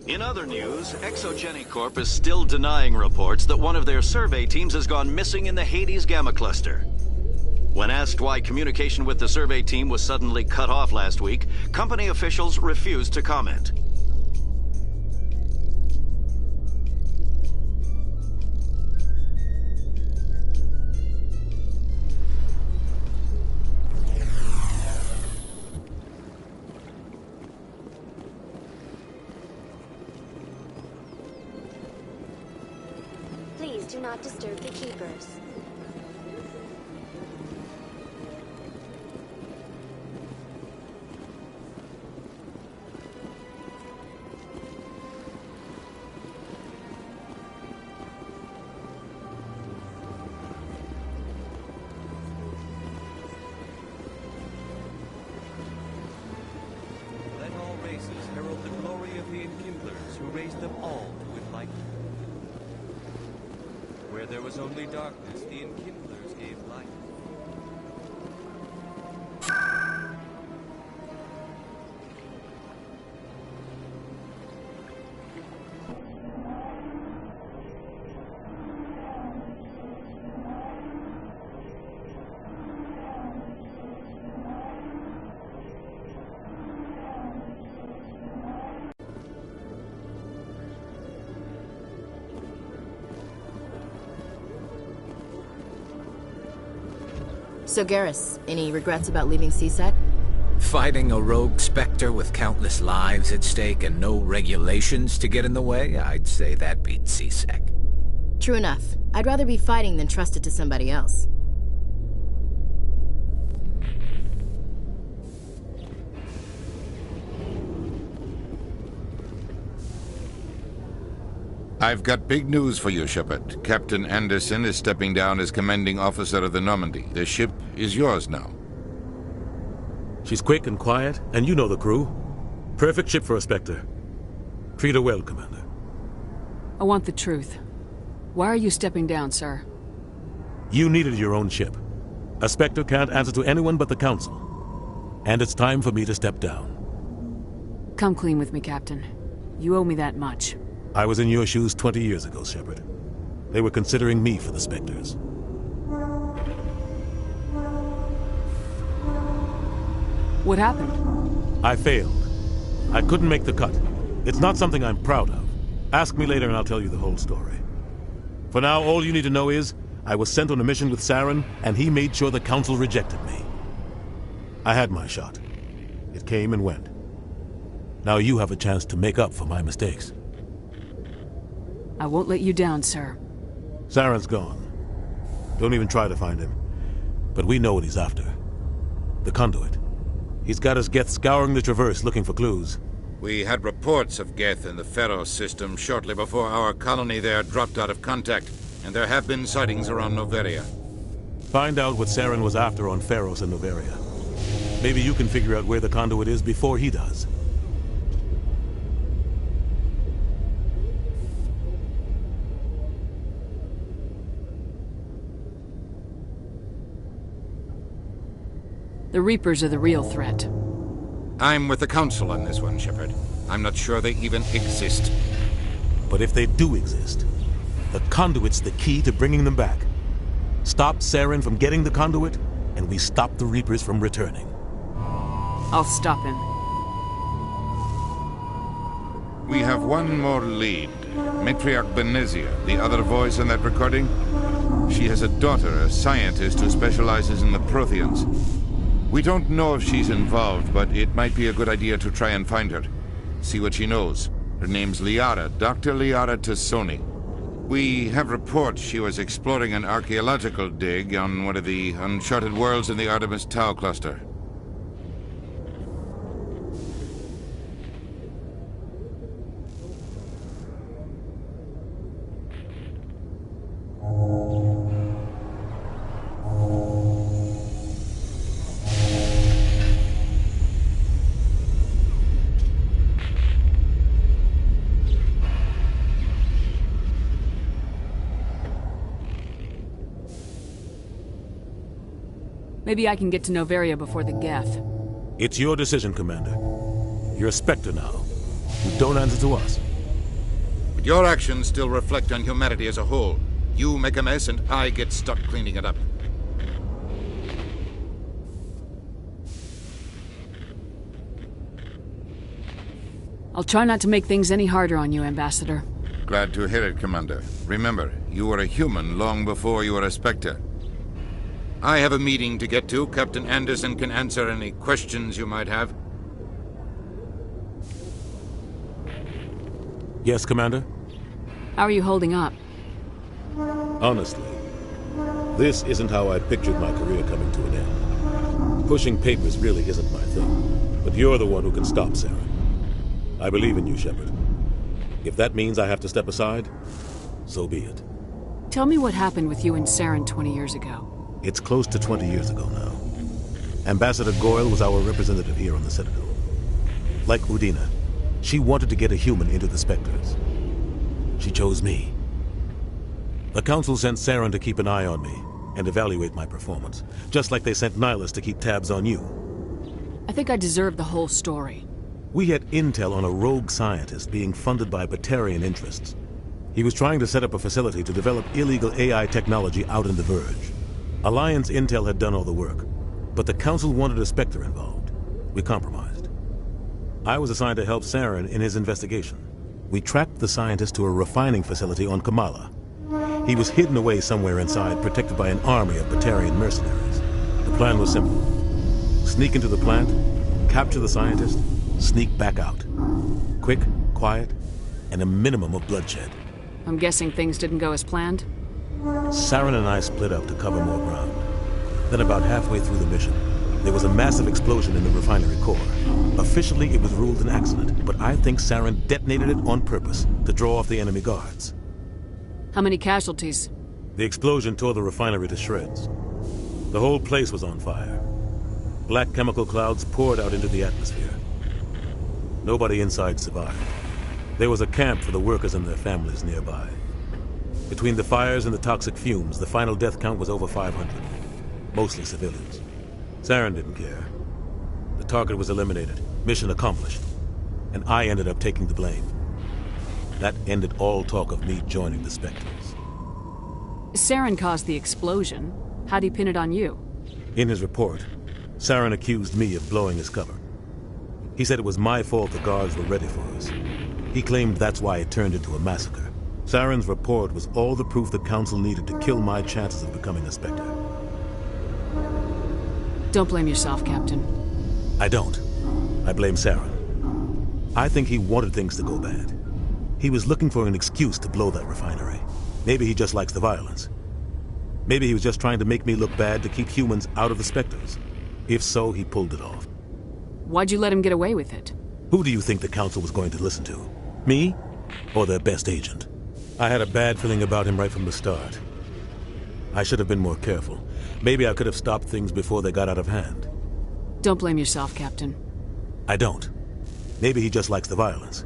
In other news, Exogeny Corp is still denying reports that one of their survey teams has gone missing in the Hades Gamma Cluster. When asked why communication with the survey team was suddenly cut off last week, company officials refused to comment. Please do not disturb the keepers. Let all races herald the glory of the Enkindlers who raised them all to enlightenment. Where there was only darkness, the Enkindlers gave light. So Garrus, any regrets about leaving CSEC? Fighting a rogue Spectre with countless lives at stake and no regulations to get in the way? I'd say that beats CSEC. True enough. I'd rather be fighting than trust it to somebody else. I've got big news for you, Shepard. Captain Anderson is stepping down as commanding officer of the Normandy. The ship is yours now. She's quick and quiet, and you know the crew. Perfect ship for a Spectre. Treat her well, Commander. I want the truth. Why are you stepping down, sir? You needed your own ship. A Spectre can't answer to anyone but the Council. And it's time for me to step down. Come clean with me, Captain. You owe me that much. I was in your shoes 20 years ago, Shepard. They were considering me for the Spectres. What happened? I failed. I couldn't make the cut. It's not something I'm proud of. Ask me later and I'll tell you the whole story. For now, all you need to know is, I was sent on a mission with Saren, and he made sure the Council rejected me. I had my shot. It came and went. Now you have a chance to make up for my mistakes. I won't let you down, sir. Saren's gone. Don't even try to find him. But we know what he's after. The conduit. He's got his Geth scouring the Traverse looking for clues. We had reports of Geth in the Pharos system shortly before our colony there dropped out of contact, and there have been sightings around Noveria. Find out what Saren was after on Pharos and Noveria. Maybe you can figure out where the conduit is before he does. The Reapers are the real threat. I'm with the Council on this one, Shepard. I'm not sure they even exist. But if they do exist, the conduit's the key to bringing them back. Stop Saren from getting the conduit, and we stop the Reapers from returning. I'll stop him. We have one more lead. Matriarch Benezia, the other voice in that recording. She has a daughter, a scientist who specializes in the Protheans. We don't know if she's involved, but it might be a good idea to try and find her. See what she knows. Her name's Liara, Dr. Liara Tassoni. We have reports she was exploring an archaeological dig on one of the uncharted worlds in the Artemis Tau cluster. Maybe I can get to Noveria before the Geth. It's your decision, Commander. You're a Spectre now. You don't answer to us. But your actions still reflect on humanity as a whole. You make a mess and I get stuck cleaning it up. I'll try not to make things any harder on you, Ambassador. Glad to hear it, Commander. Remember, you were a human long before you were a Spectre. I have a meeting to get to. Captain Anderson can answer any questions you might have. Yes, Commander? How are you holding up? Honestly, this isn't how I pictured my career coming to an end. Pushing papers really isn't my thing, but you're the one who can stop Saren. I believe in you, Shepard. If that means I have to step aside, so be it. Tell me what happened with you and Saren 20 years ago. It's close to 20 years ago now. Ambassador Goyle was our representative here on the Citadel. Like Udina, she wanted to get a human into the Spectres. She chose me. The Council sent Saren to keep an eye on me and evaluate my performance, just like they sent Nihilus to keep tabs on you. I think I deserve the whole story. We had intel on a rogue scientist being funded by Batarian interests. He was trying to set up a facility to develop illegal AI technology out in the Verge. Alliance intel had done all the work, but the Council wanted a Spectre involved. We compromised. I was assigned to help Saren in his investigation. We tracked the scientist to a refining facility on Kamala. He was hidden away somewhere inside, protected by an army of Batarian mercenaries. The plan was simple. Sneak into the plant, capture the scientist, sneak back out. Quick, quiet, and a minimum of bloodshed. I'm guessing things didn't go as planned? Saren and I split up to cover more ground. Then about halfway through the mission, there was a massive explosion in the refinery core. Officially, it was ruled an accident, but I think Saren detonated it on purpose to draw off the enemy guards. How many casualties? The explosion tore the refinery to shreds. The whole place was on fire. Black chemical clouds poured out into the atmosphere. Nobody inside survived. There was a camp for the workers and their families nearby. Between the fires and the toxic fumes, the final death count was over 500. Mostly civilians. Saren didn't care. The target was eliminated, mission accomplished. And I ended up taking the blame. That ended all talk of me joining the Spectres. Saren caused the explosion. How'd he pin it on you? In his report, Saren accused me of blowing his cover. He said it was my fault the guards were ready for us. He claimed that's why it turned into a massacre. Saren's report was all the proof the Council needed to kill my chances of becoming a Spectre. Don't blame yourself, Captain. I don't. I blame Saren. I think he wanted things to go bad. He was looking for an excuse to blow that refinery. Maybe he just likes the violence. Maybe he was just trying to make me look bad to keep humans out of the Spectres. If so, he pulled it off. Why'd you let him get away with it? Who do you think the Council was going to listen to? Me? Or their best agent? I had a bad feeling about him right from the start. I should have been more careful. Maybe I could have stopped things before they got out of hand. Don't blame yourself, Captain. I don't. Maybe he just likes the violence.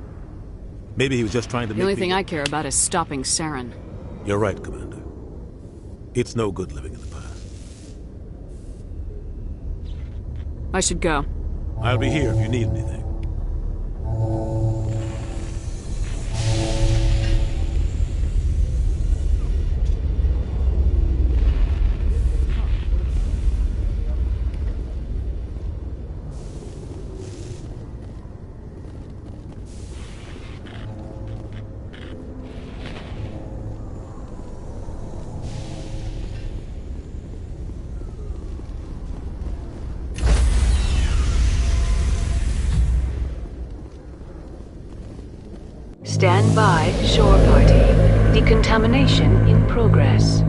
Maybe he was just trying to The only thing I care about is stopping Saren. You're right, Commander. It's no good living in the past. I should go. I'll be here if you need anything. Stand by, shore party. Decontamination in progress.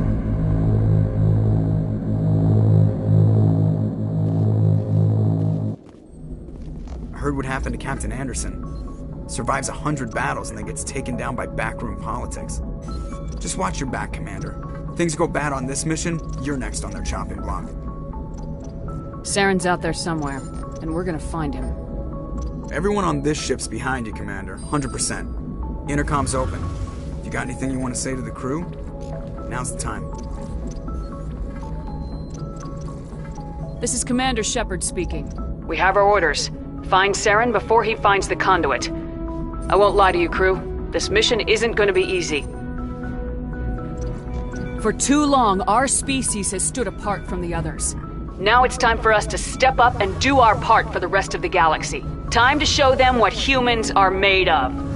I heard what happened to Captain Anderson. Survives 100 battles and then gets taken down by backroom politics. Just watch your back, Commander. Things go bad on this mission, you're next on their chopping block. Saren's out there somewhere, and we're gonna find him. Everyone on this ship's behind you, Commander. 100%. Intercom's open. If you got anything you want to say to the crew, now's the time. This is Commander Shepard speaking. We have our orders. Find Saren before he finds the conduit. I won't lie to you, crew. This mission isn't going to be easy. For too long, our species has stood apart from the others. Now it's time for us to step up and do our part for the rest of the galaxy. Time to show them what humans are made of.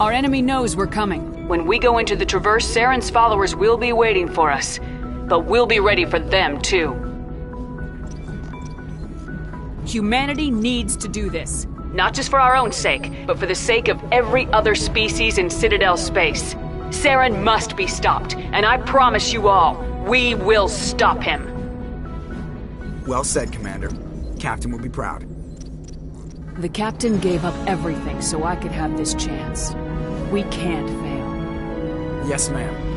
Our enemy knows we're coming. When we go into the Traverse, Saren's followers will be waiting for us. But we'll be ready for them, too. Humanity needs to do this. Not just for our own sake, but for the sake of every other species in Citadel space. Saren must be stopped, and I promise you all, we will stop him. Well said, Commander. Captain will be proud. The Captain gave up everything so I could have this chance. We can't fail. Yes, ma'am.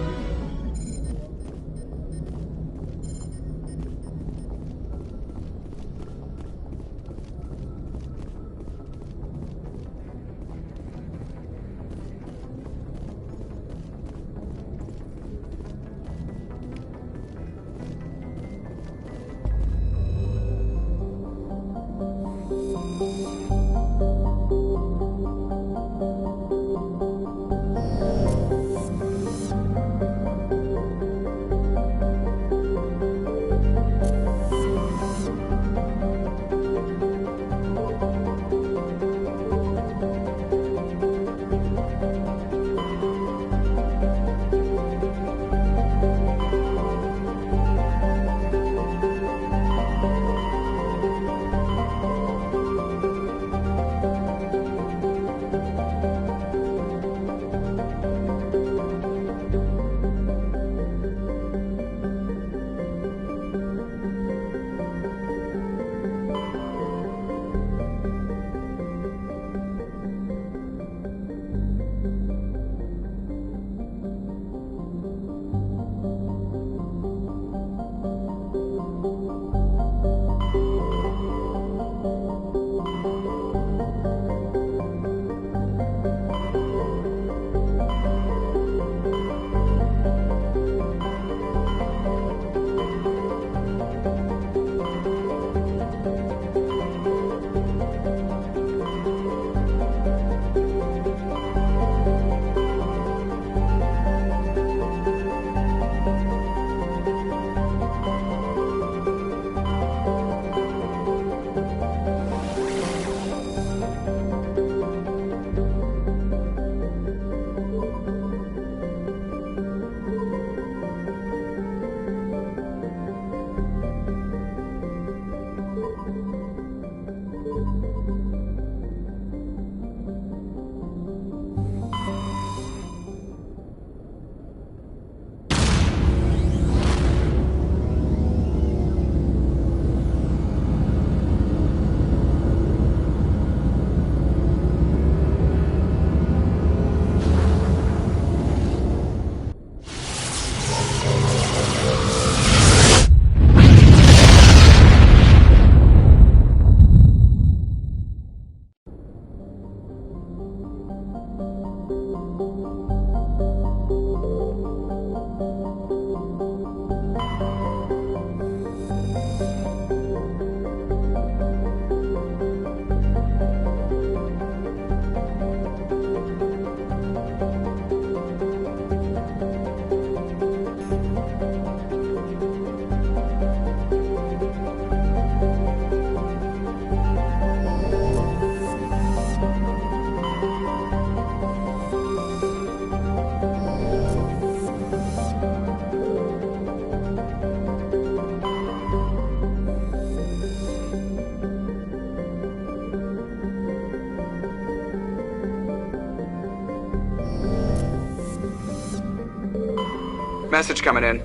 Message coming in.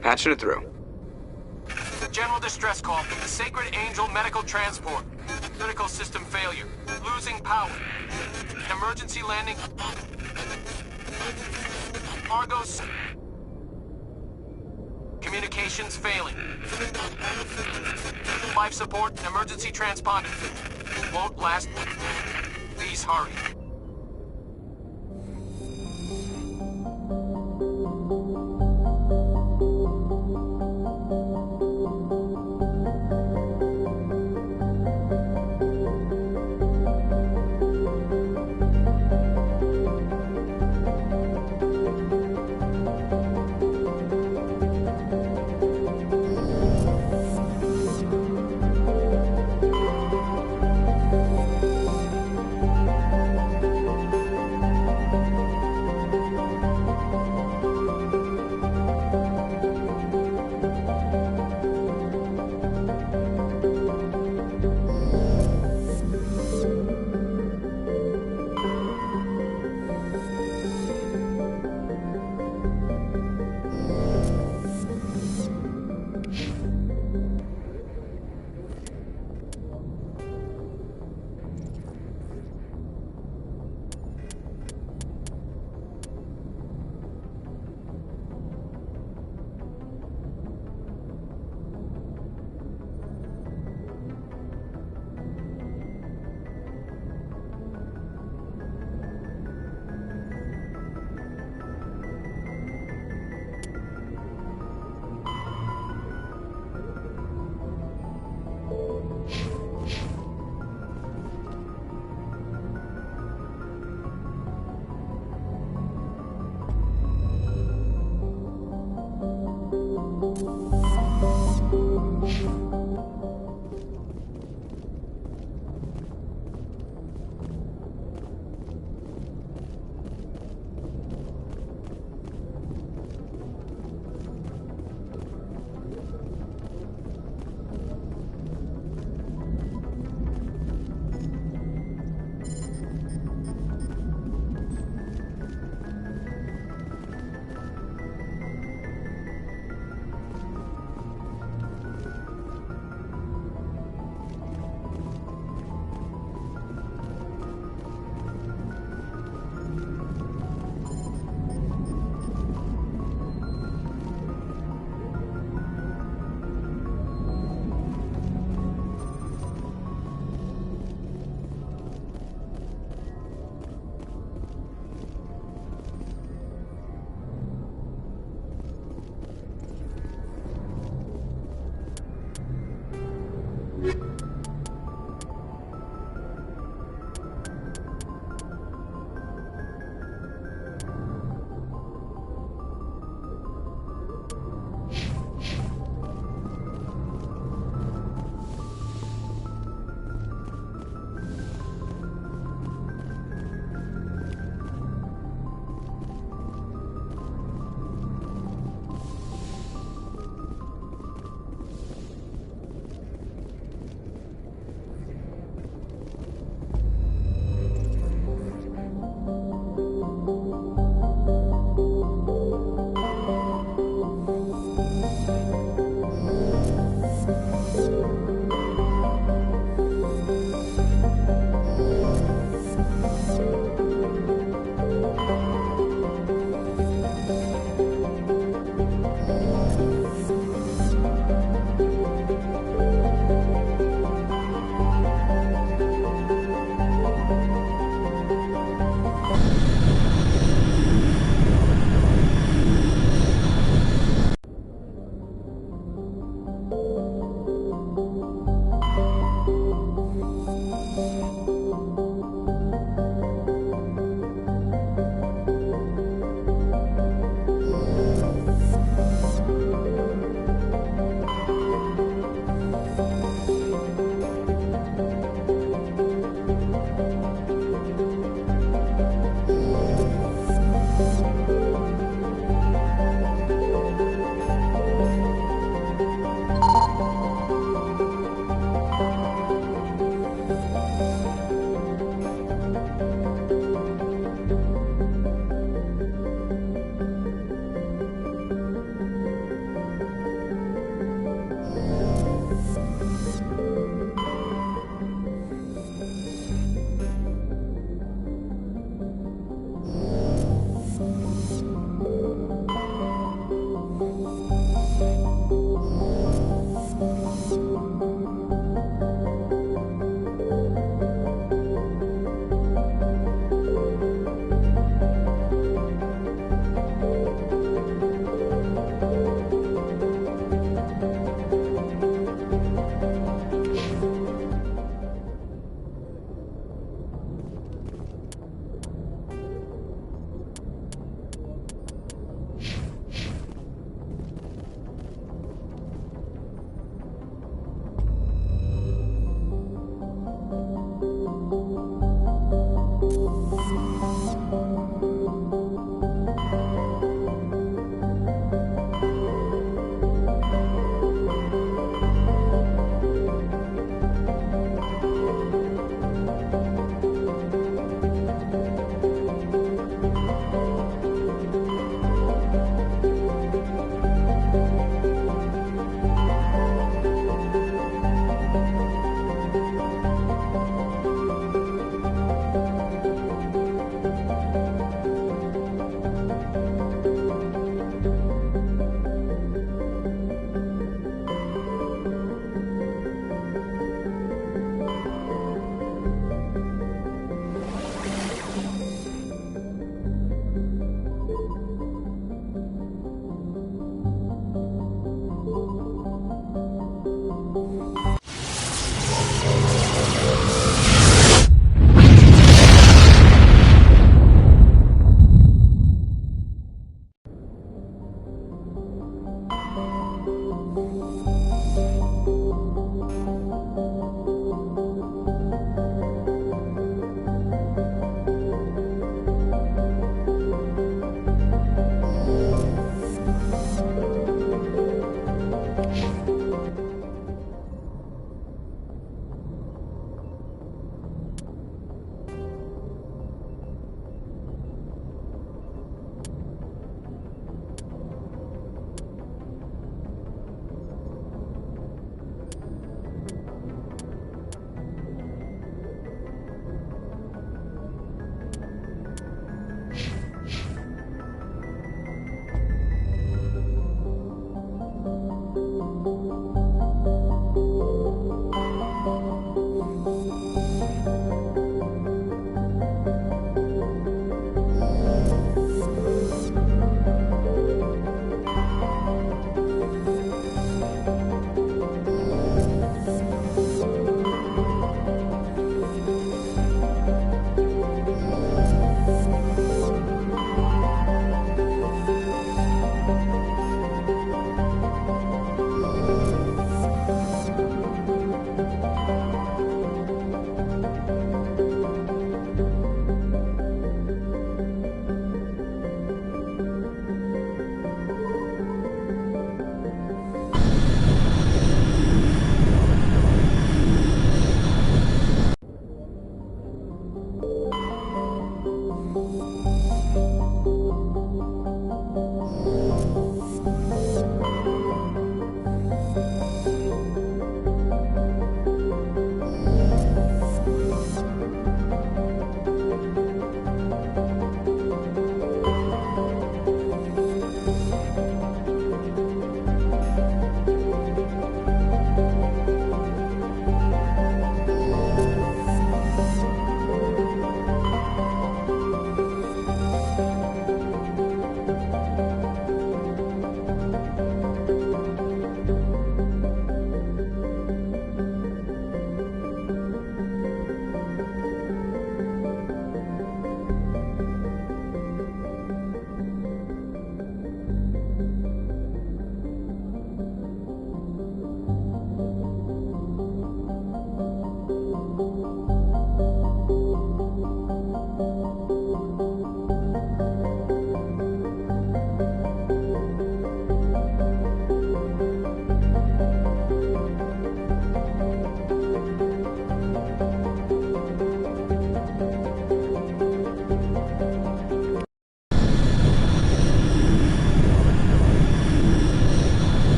Patching it through. General distress call from the Sacred Angel Medical Transport. Critical system failure. Losing power. Emergency landing. Argos. Communications failing. Life support and emergency transponder. Won't last. Please hurry.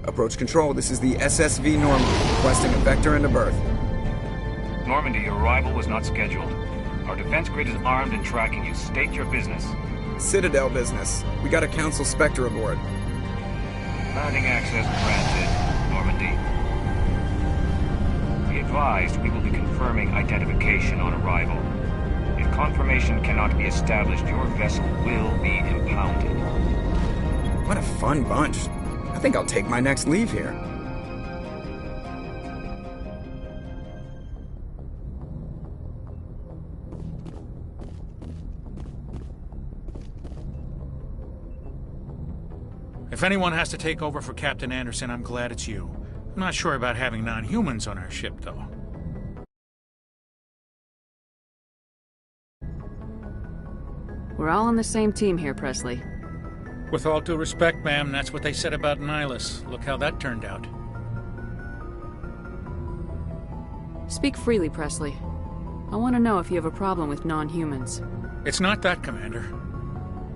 Approach Control, this is the SSV Normandy, requesting a vector into berth. Normandy, your arrival was not scheduled. Our defense grid is armed and tracking you. State your business. Citadel business. We got a Council Spectre aboard. Landing access granted, Normandy. Be advised, we will be confirming identification on arrival. If confirmation cannot be established, your vessel will be impounded. What a fun bunch. I think I'll take my next leave here. If anyone has to take over for Captain Anderson, I'm glad it's you. I'm not sure about having non-humans on our ship, though. We're all on the same team here, Presley. With all due respect, ma'am, that's what they said about Nihilus. Look how that turned out. Speak freely, Presley. I want to know if you have a problem with non-humans. It's not that, Commander.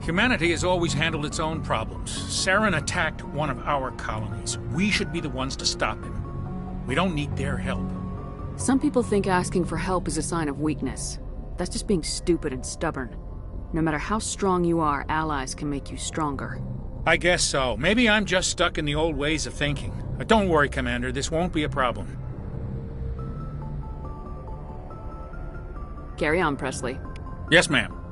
Humanity has always handled its own problems. Saren attacked one of our colonies. We should be the ones to stop him. We don't need their help. Some people think asking for help is a sign of weakness. That's just being stupid and stubborn. No matter how strong you are, allies can make you stronger. I guess so. Maybe I'm just stuck in the old ways of thinking. But don't worry, Commander. This won't be a problem. Carry on, Presley. Yes, ma'am.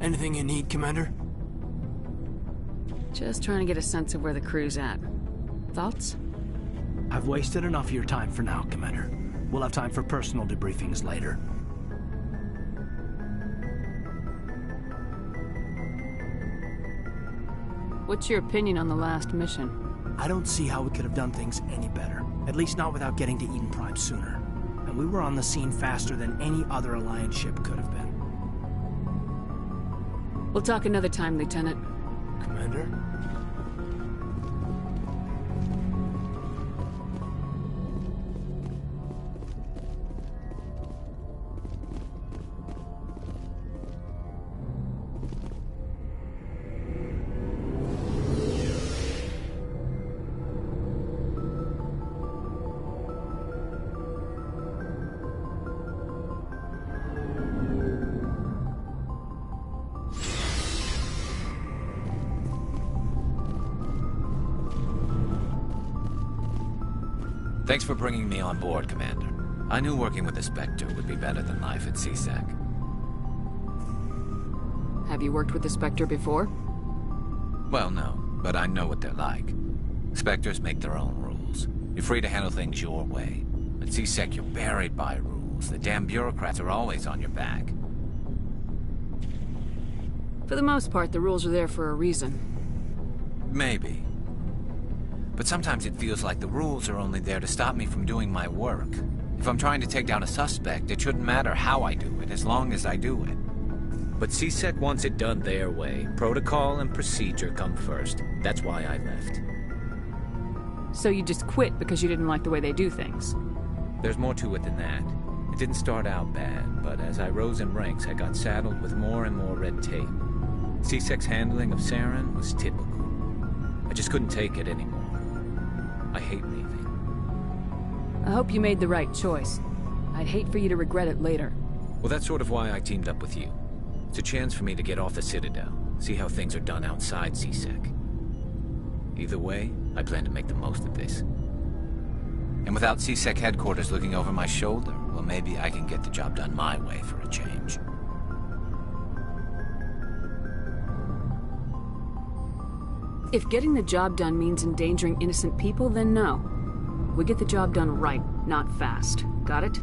Anything you need, Commander? Just trying to get a sense of where the crew's at. Thoughts? I've wasted enough of your time for now, Commander. We'll have time for personal debriefings later. What's your opinion on the last mission? I don't see how we could have done things any better. At least not without getting to Eden Prime sooner. And we were on the scene faster than any other Alliance ship could have been. We'll talk another time, Lieutenant. Commander? Thanks for bringing me on board, Commander. I knew working with the Spectre would be better than life at C-Sec. Have you worked with the Spectre before? Well, no, but I know what they're like. Spectres make their own rules. You're free to handle things your way. At C-Sec, you're buried by rules. The damn bureaucrats are always on your back. For the most part, the rules are there for a reason. Maybe. But sometimes it feels like the rules are only there to stop me from doing my work. If I'm trying to take down a suspect, it shouldn't matter how I do it, as long as I do it. But C-Sec wants it done their way. Protocol and procedure come first. That's why I left. So you just quit because you didn't like the way they do things? There's more to it than that. It didn't start out bad, but as I rose in ranks, I got saddled with more and more red tape. C-Sec's handling of Saren was typical. I just couldn't take it anymore. I hate leaving. I hope you made the right choice. I'd hate for you to regret it later. Well, that's sort of why I teamed up with you. It's a chance for me to get off the Citadel, see how things are done outside C-Sec. Either way, I plan to make the most of this. And without C-Sec headquarters looking over my shoulder, well, maybe I can get the job done my way for a change. If getting the job done means endangering innocent people, then no. We get the job done right, not fast. Got it?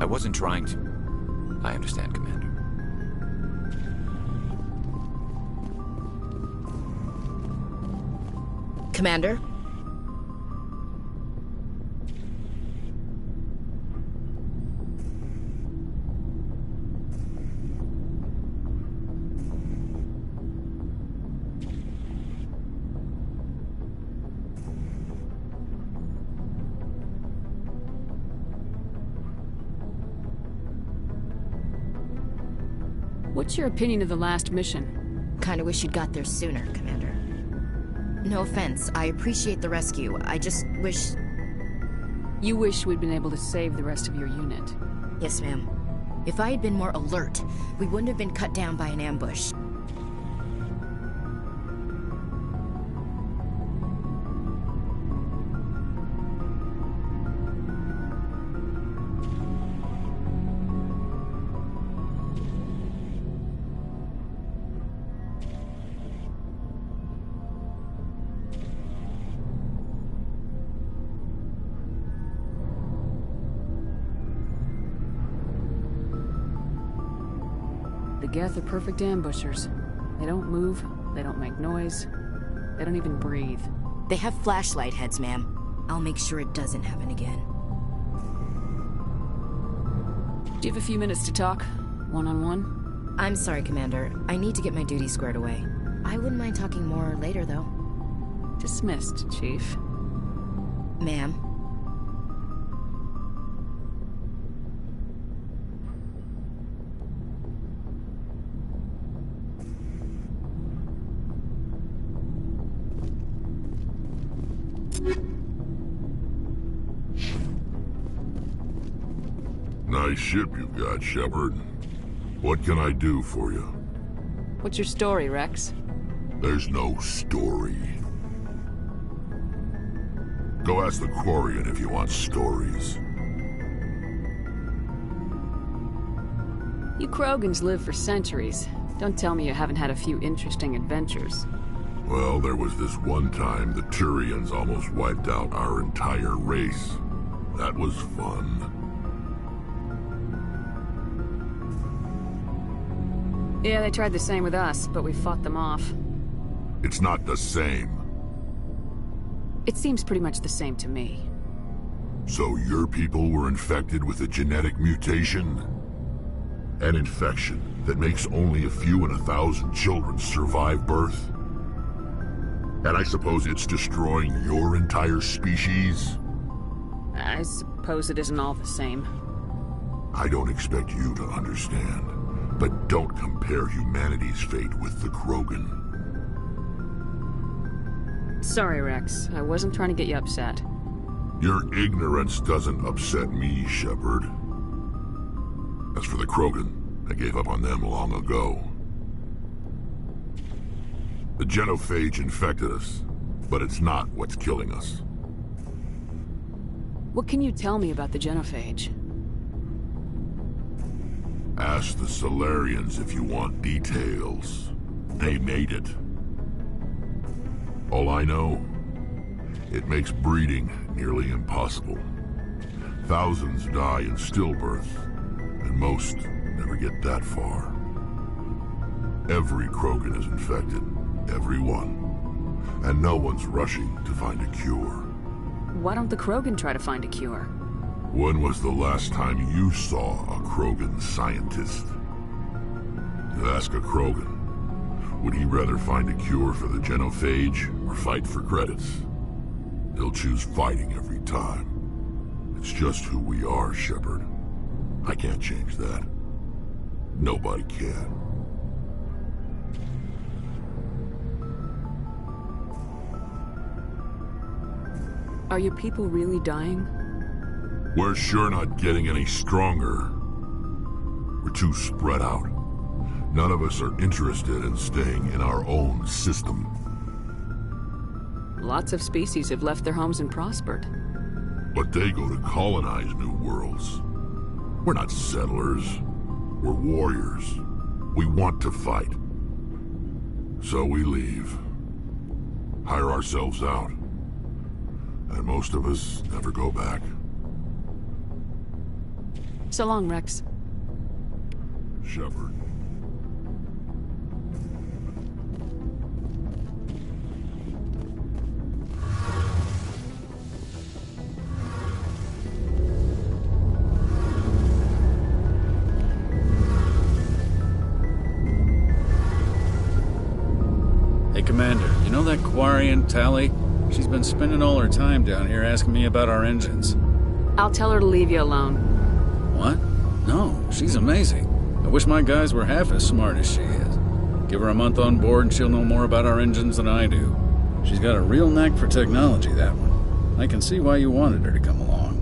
I wasn't trying to. I understand, Commander. Commander? What's your opinion of the last mission? Kinda wish you'd got there sooner, Commander. No offense, I appreciate the rescue. I just wish... You wish we'd been able to save the rest of your unit. Yes, ma'am. If I had been more alert, we wouldn't have been cut down by an ambush. The Geth are perfect ambushers. They don't move, they don't make noise, they don't even breathe. They have flashlight heads, ma'am. I'll make sure it doesn't happen again. Do you have a few minutes to talk? One-on-one? I'm sorry, Commander. I need to get my duty squared away. I wouldn't mind talking more later, though. Dismissed, Chief. Ma'am. Nice ship you've got, Shepard. What can I do for you? What's your story, Rex? There's no story. Go ask the Quarian if you want stories. You Krogans live for centuries. Don't tell me you haven't had a few interesting adventures. Well, there was this one time the Turians almost wiped out our entire race. That was fun. Yeah, they tried the same with us, but we fought them off. It's not the same. It seems pretty much the same to me. So your people were infected with a genetic mutation? An infection that makes only a few in 1,000 children survive birth? And I suppose it's destroying your entire species? I suppose it isn't all the same. I don't expect you to understand. But don't compare humanity's fate with the Krogan. Sorry, Rex. I wasn't trying to get you upset. Your ignorance doesn't upset me, Shepard. As for the Krogan, I gave up on them long ago. The genophage infected us, but it's not what's killing us. What can you tell me about the genophage? Ask the Solarians if you want details. They made it. All I know, it makes breeding nearly impossible. Thousands die in stillbirth, and most never get that far. Every Krogan is infected, every one. And no one's rushing to find a cure. Why don't the Krogan try to find a cure? When was the last time you saw a Krogan scientist? Ask a Krogan. Would he rather find a cure for the genophage or fight for credits? He'll choose fighting every time. It's just who we are, Shepard. I can't change that. Nobody can. Are your people really dying? We're sure not getting any stronger. We're too spread out. None of us are interested in staying in our own system. Lots of species have left their homes and prospered. But they go to colonize new worlds. We're not settlers. We're warriors. We want to fight. So we leave. Hire ourselves out. And most of us never go back. So long, Rex. Shepard. Commander, you know that Quarian, Tali? She's been spending all her time down here asking me about our engines. I'll tell her to leave you alone. What? No, she's amazing. I wish my guys were half as smart as she is. Give her a month on board and she'll know more about our engines than I do. She's got a real knack for technology, that one. I can see why you wanted her to come along.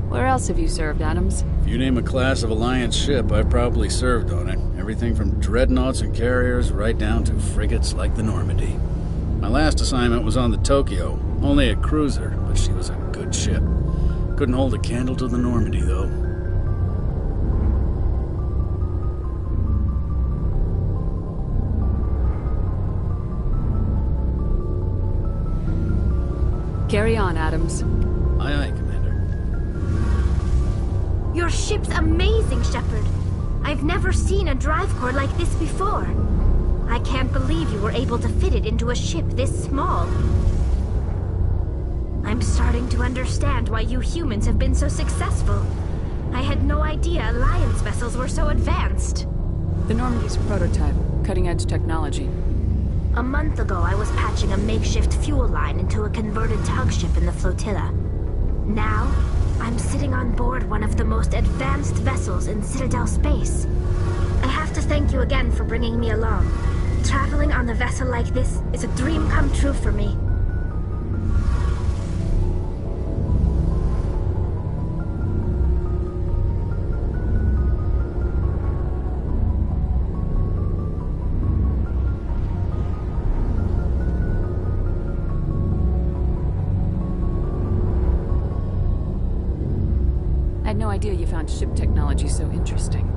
Where else have you served, Adams? If you name a class of Alliance ship, I've probably served on it. Everything from dreadnoughts and carriers right down to frigates like the Normandy. My last assignment was on the Tokyo, only a cruiser, but she was a good ship. Couldn't hold a candle to the Normandy, though. Carry on, Adams. Aye, aye, Commander. Your ship's amazing, Shepard. I've never seen a drive core like this before. I can't believe you were able to fit it into a ship this small. I'm starting to understand why you humans have been so successful. I had no idea Alliance vessels were so advanced. The Normandy's a prototype, cutting-edge technology. A month ago, I was patching a makeshift fuel line into a converted tug ship in the flotilla. Now, I'm sitting on board one of the most advanced vessels in Citadel space. I have to thank you again for bringing me along. Traveling on a vessel like this is a dream come true for me. I had no idea you found ship technology so interesting.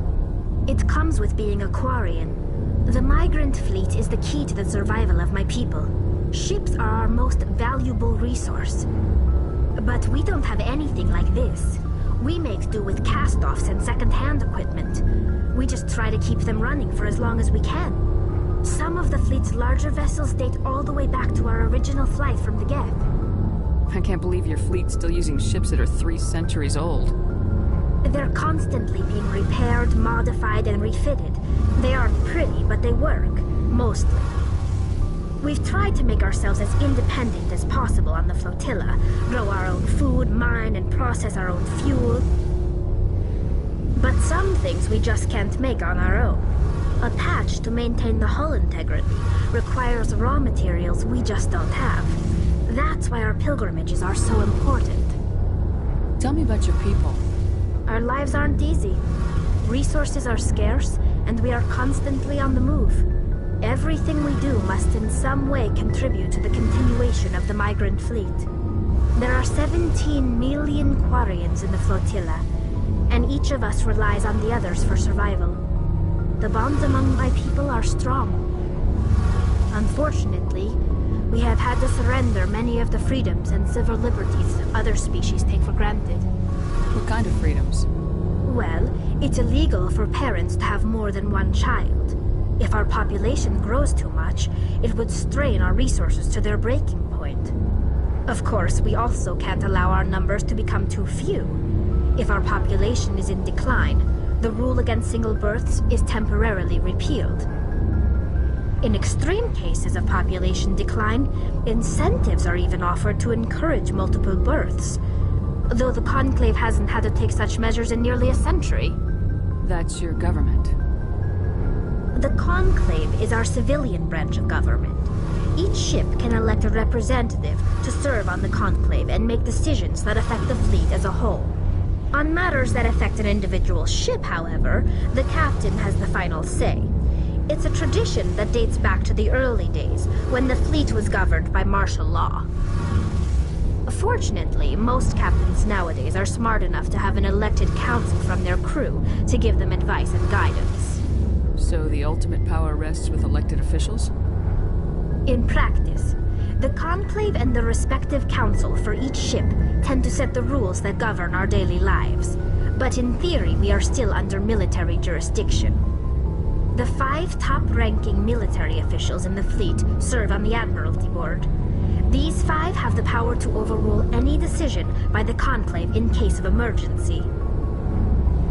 It comes with being a Quarian. The migrant fleet is the key to the survival of my people. Ships are our most valuable resource. But we don't have anything like this. We make do with cast-offs and second-hand equipment. We just try to keep them running for as long as we can. Some of the fleet's larger vessels date all the way back to our original flight from the Geth. I can't believe your fleet's still using ships that are 3 centuries old. They're constantly being repaired, modified, and refitted. They aren't pretty, but they work. Mostly. We've tried to make ourselves as independent as possible on the flotilla. Grow our own food, mine, and process our own fuel. But some things we just can't make on our own. A patch to maintain the hull integrity requires raw materials we just don't have. That's why our pilgrimages are so important. Tell me about your people. Our lives aren't easy. Resources are scarce, and we are constantly on the move. Everything we do must in some way contribute to the continuation of the migrant fleet. There are 17 million Quarians in the flotilla, and each of us relies on the others for survival. The bonds among my people are strong. Unfortunately, we have had to surrender many of the freedoms and civil liberties other species take for granted. What kind of freedoms? Well, it's illegal for parents to have more than one child. If our population grows too much, it would strain our resources to their breaking point. Of course, we also can't allow our numbers to become too few. If our population is in decline, the rule against single births is temporarily repealed. In extreme cases of population decline, incentives are even offered to encourage multiple births. Though the Conclave hasn't had to take such measures in nearly a century. That's your government. The Conclave is our civilian branch of government. Each ship can elect a representative to serve on the Conclave and make decisions that affect the fleet as a whole. On matters that affect an individual ship, however, the captain has the final say. It's a tradition that dates back to the early days, when the fleet was governed by martial law. Fortunately, most captains nowadays are smart enough to have an elected council from their crew to give them advice and guidance. So the ultimate power rests with elected officials? In practice, the Conclave and the respective council for each ship tend to set the rules that govern our daily lives. But in theory, we are still under military jurisdiction. The 5 top-ranking military officials in the fleet serve on the Admiralty Board. These 5 have the power to overrule any decision by the Conclave in case of emergency.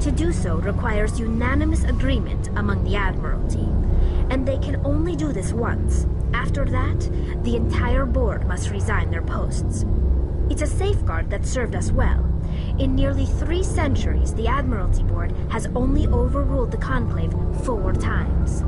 To do so requires unanimous agreement among the Admiralty, and they can only do this once. After that, the entire board must resign their posts. It's a safeguard that served us well. In nearly 3 centuries, the Admiralty Board has only overruled the Conclave 4 times.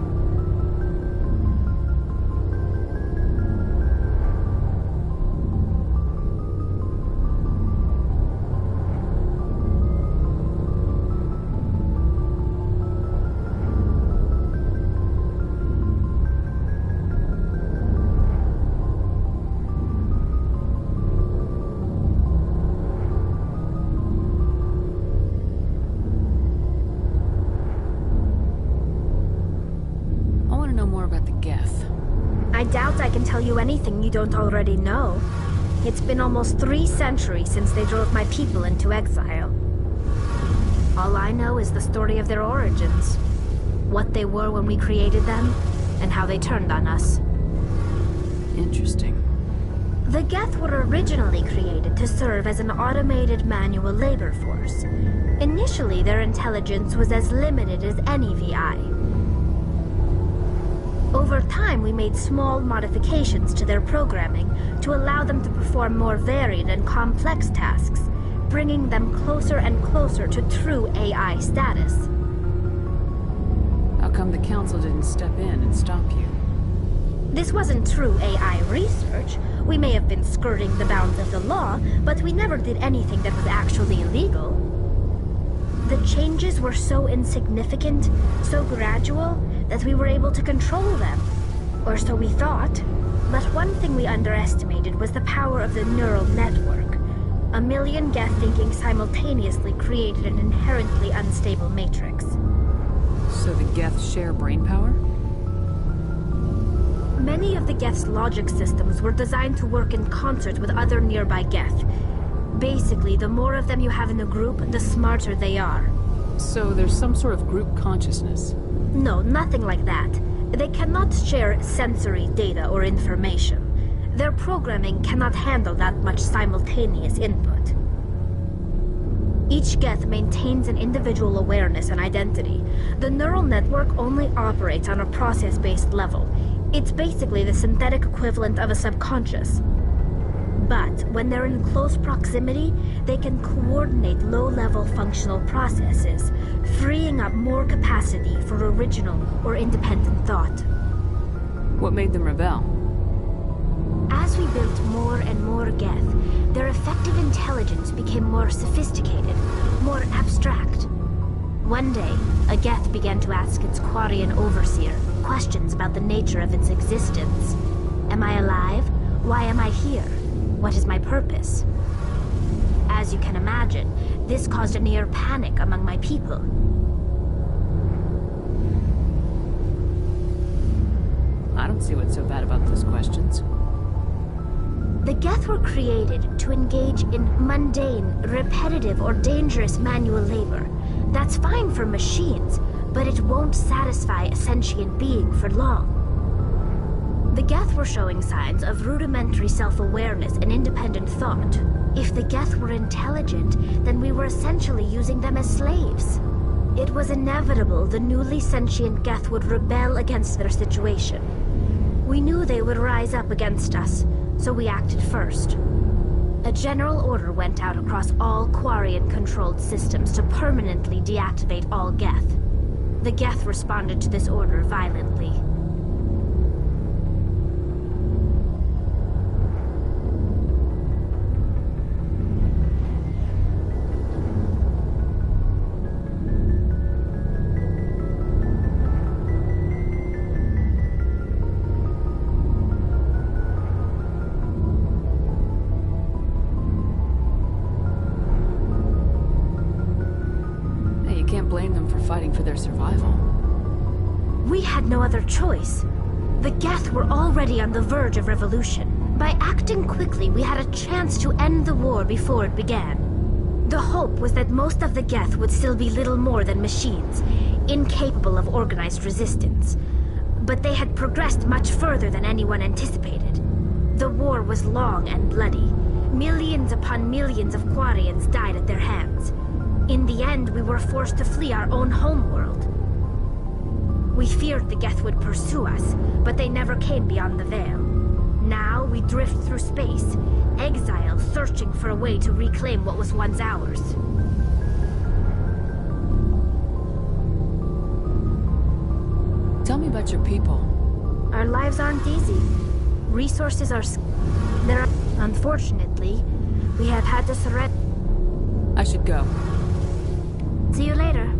I doubt I can tell you anything you don't already know. It's been almost 3 centuries since they drove my people into exile. All I know is the story of their origins. What they were when we created them, and how they turned on us. Interesting. The Geth were originally created to serve as an automated manual labor force. Initially, their intelligence was as limited as any VI. Over time, we made small modifications to their programming to allow them to perform more varied and complex tasks, bringing them closer and closer to true AI status. How come the Council didn't step in and stop you? This wasn't true AI research. We may have been skirting the bounds of the law, but we never did anything that was actually illegal. The changes were so insignificant, so gradual, that we were able to control them. Or so we thought. But one thing we underestimated was the power of the neural network. 1 million Geth thinking simultaneously created an inherently unstable matrix. So the Geth share brain power? Many of the Geth's logic systems were designed to work in concert with other nearby Geth. Basically, the more of them you have in a group, the smarter they are. So there's some sort of group consciousness? No, nothing like that. They cannot share sensory data or information. Their programming cannot handle that much simultaneous input. Each Geth maintains an individual awareness and identity. The neural network only operates on a process-based level. It's basically the synthetic equivalent of a subconscious. But when they're in close proximity, they can coordinate low-level functional processes, freeing up more capacity for original or independent thought. What made them rebel? As we built more and more Geth, their effective intelligence became more sophisticated, more abstract. One day, a Geth began to ask its Quarian overseer questions about the nature of its existence. Am I alive? Why am I here? What is my purpose? As you can imagine, this caused a near panic among my people. I don't see what's so bad about those questions. The Geth were created to engage in mundane, repetitive, or dangerous manual labor. That's fine for machines, but it won't satisfy a sentient being for long. The Geth were showing signs of rudimentary self-awareness and independent thought. If the Geth were intelligent, then we were essentially using them as slaves. It was inevitable the newly sentient Geth would rebel against their situation. We knew they would rise up against us, so we acted first. A general order went out across all Quarian-controlled systems to permanently deactivate all Geth. The Geth responded to this order violently. Fighting for their survival. We had no other choice. The Geth were already on the verge of revolution. By acting quickly, we had a chance to end the war before it began. The hope was that most of the Geth would still be little more than machines, incapable of organized resistance. But they had progressed much further than anyone anticipated. The war was long and bloody. Millions upon millions of Quarians died at their hands. In the end, we were forced to flee our own homeworld. We feared the Geth would pursue us, but they never came beyond the Veil. Now we drift through space, exile, searching for a way to reclaim what was once ours. Tell me about your people. Our lives aren't easy. Resources are there. Unfortunately, we have had to surrender. I should go. See you later.